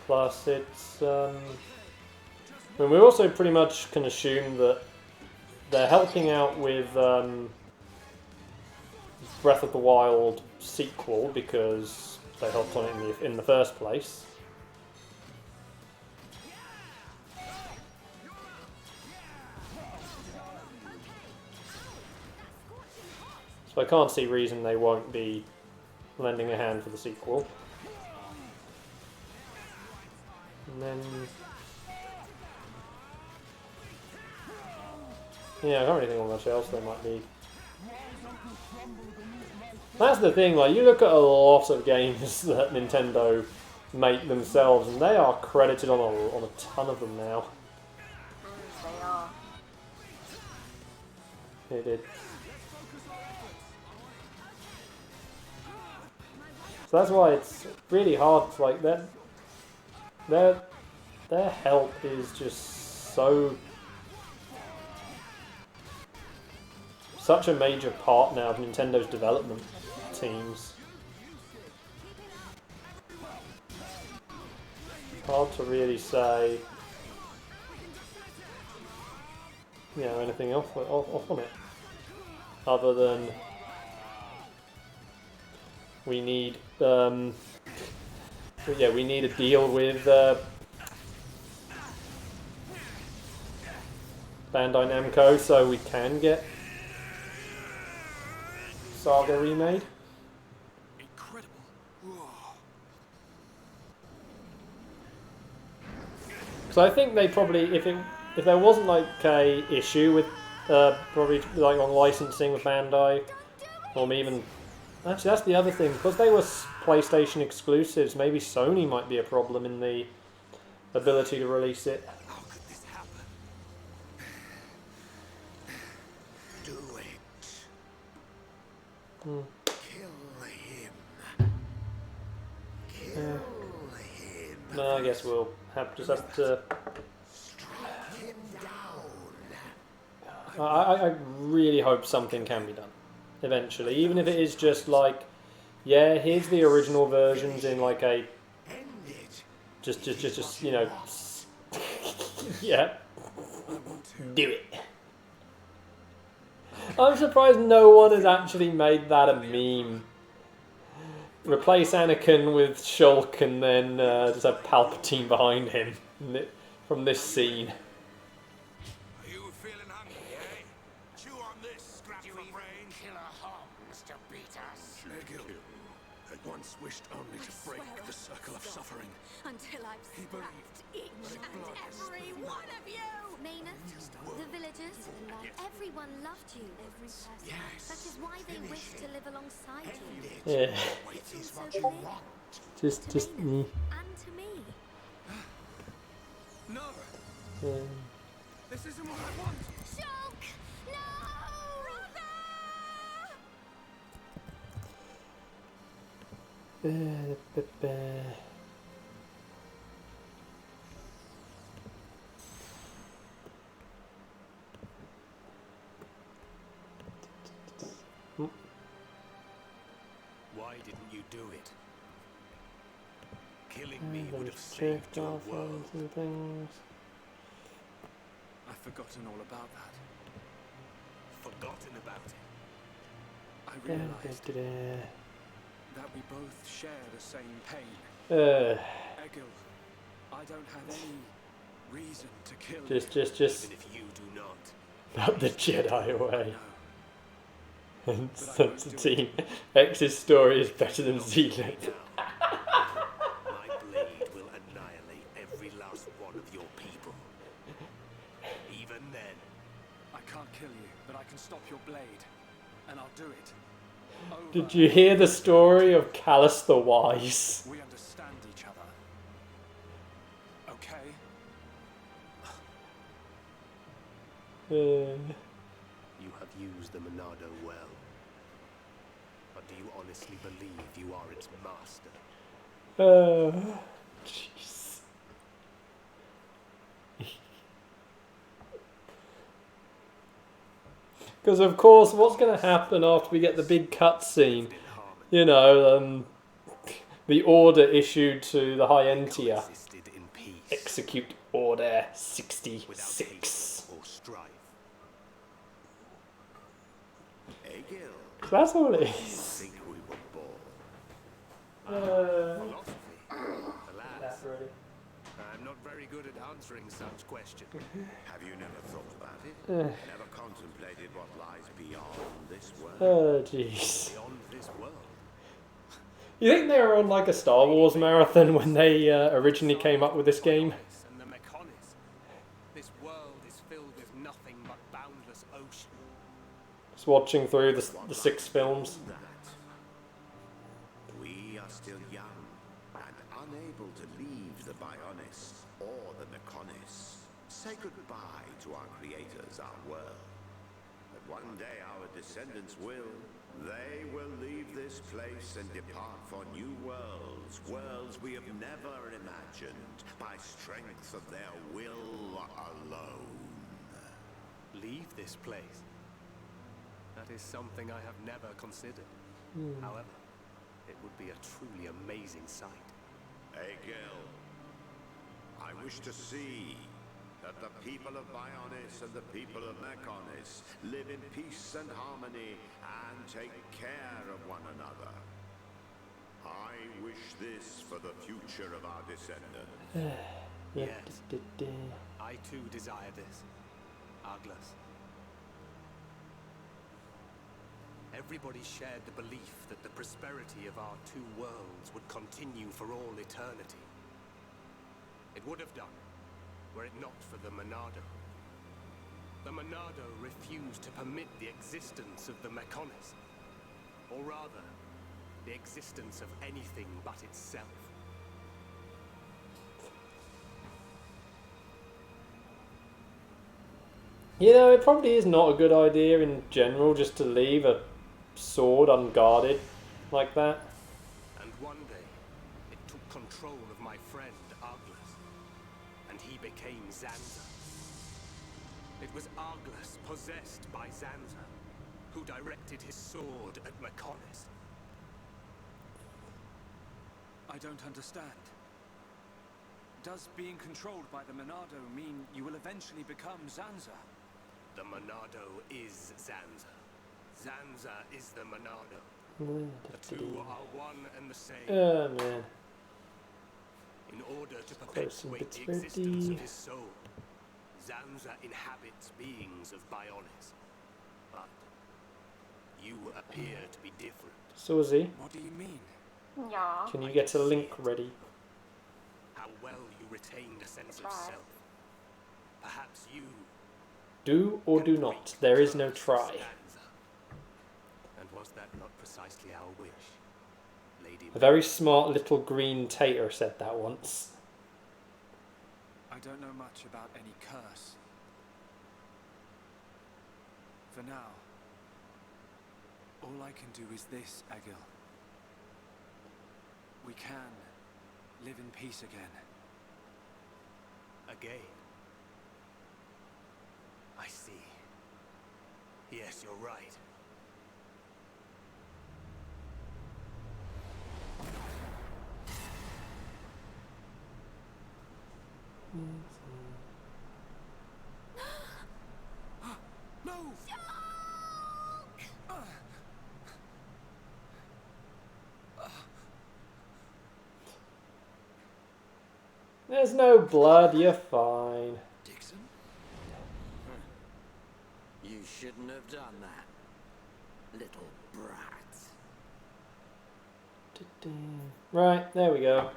Plus, it's, I mean, we also pretty much can assume that they're helping out with Breath of the Wild sequel because they helped on it in the first place. So I can't see reason they won't be lending a hand for the sequel. And then, yeah, I can't really think of much else they might need. That's the thing, like, you look at a lot of games that Nintendo make themselves, and they are credited on a ton of them now. They are. It did. So that's why it's really hard, like, their help is just such a major part now of Nintendo's development teams. Hard to really say, you know, anything off on it, other than we need, yeah, we need a deal with Bandai Namco so we can get Saga remade. Incredible. So I think they probably, if there wasn't like a issue with probably like on licensing with Bandai, or even actually that's the other thing, because they were PlayStation exclusives, maybe Sony might be a problem in the ability to release it. How could this happen? Do it. Kill him. Kill him. No, I guess we'll just have to. Strike him down. I really hope something can be done eventually, even if it is just like, yeah, here's the original versions in like a just you know, yeah, do it. I'm surprised no one has actually made that a meme. Replace Anakin with Shulk and then just have Palpatine behind him from this scene. Are you feeling hungry, eh? Chew on this, scrap for brains. Killer Hogs to beat us. Egil had once wished only to break the circle of suffering. Until I've slapped each and every one of you! Maynard, the villagers, everyone loved you. That is why they wish to live alongside you. Yeah. It's also clear. Just me. And to me. No, Yeah. this isn't what I want. Shulk! No! Why didn't you do it? Killing me would have saved your world. I've forgotten all about that. Forgotten about it. I realized that we both share the same pain. Egil, I don't have any reason to kill you. Just Even if you do not. Not the Jedi way. And that's the team. X's story is better than Xenoblade. My blade will annihilate every last one of your people. Even then. I can't kill you, but I can stop your blade. And I'll do it. Over. Did you hear the story of Callus the Wise? We understand each other. Okay? You have used the Monado well. But do you honestly believe you are its master? Jeez. Because of course, what's going to happen after we get the big cutscene? You know, the order issued to the High Entia. Execute Order 66. That's all it is. Alas, I'm not very good at answering such questions. Have you never thought about it? Never contemplated what lies beyond this world? Oh, jeez. Beyond this world? You think they were on like a Star Wars marathon when they originally came up with this game? And the mechonis. This world is filled with nothing but boundless ocean. Just watching through the 6 films. We are still young and unable to leave the Bionis or the mechonis. Say goodbye to our creators, our world. But one day our descendants will. They will leave this place and depart for new worlds. Worlds we have never imagined, by strength of their will alone. Leave this place? That is something I have never considered. However, it would be a truly amazing sight. Egil, I wish to see that the people of Bionis and the people of Mechonis live in peace and harmony and take care of one another. I wish this for the future of our descendants. Yes, I too desire this, Arglas. Everybody shared the belief that the prosperity of our two worlds would continue for all eternity. It would have done, were it not for the Monado. The Monado refused to permit the existence of the mechonis, or rather, the existence of anything but itself. You know, it probably is not a good idea in general just to leave a sword unguarded like that. And one day, it took control of my friend Arglas, and he became Zanza. It was Arglas possessed by Zanza, who directed his sword at mechonis. I don't understand. Does being controlled by the Monado mean you will eventually become Zanza? The Monado is Zanza. Zanza is the Monado. The two are one and the same. Oh man. In order to perpetuate the existence of his soul, Zanza inhabits beings of Bionis. But you appear to be different. So is he. What do you mean? Yeah. Can you get a link ready? How well you retained a sense of self. Perhaps you Do or do not. There is no try. And was that not precisely our wish, Lady? A very smart little green tater said that once. I don't know much about any curse. For now, all I can do is this, Egil. We can live in peace again. Again? I see. Yes, you're right. There's no blood, you're fine. Dixon? You shouldn't have done that, little brat. Right, there we go.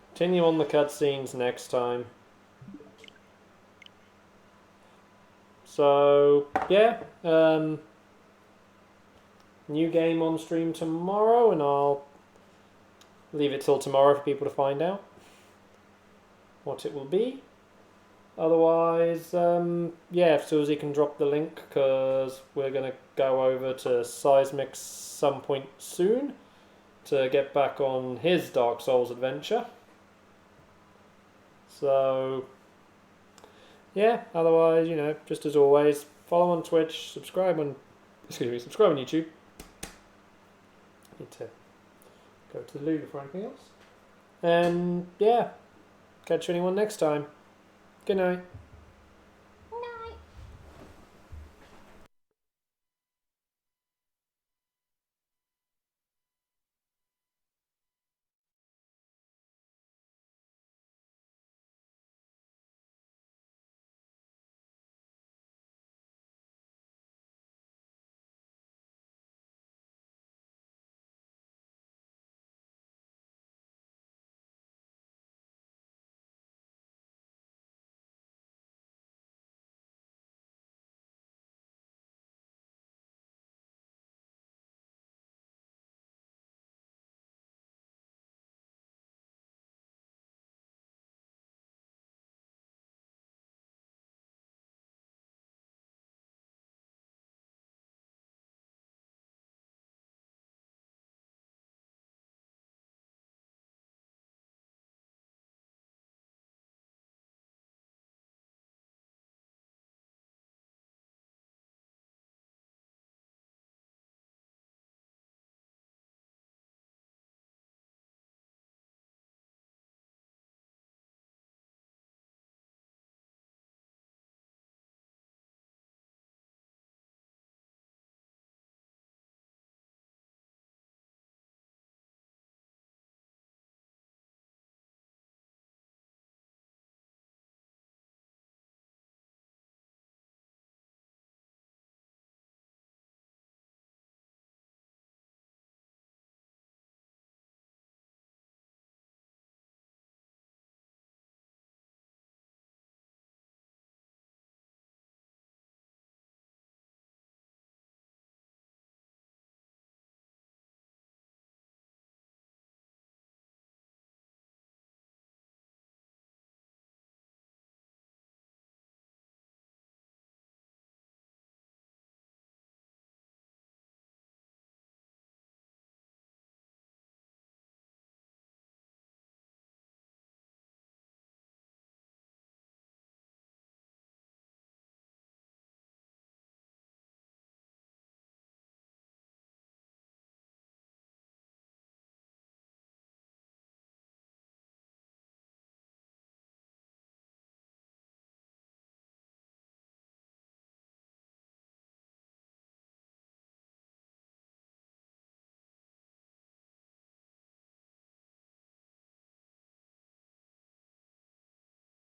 Continue on the cutscenes next time. So, yeah. New game on stream tomorrow, and I'll leave it till tomorrow for people to find out what it will be. Otherwise, yeah, if Susie can drop the link, because we're going to go over to Seismic some point soon to get back on his Dark Souls adventure. So, yeah, otherwise, you know, just as always, follow on Twitch, subscribe on YouTube. Need to go to the loo before anything else. And, yeah, catch anyone next time. Good night.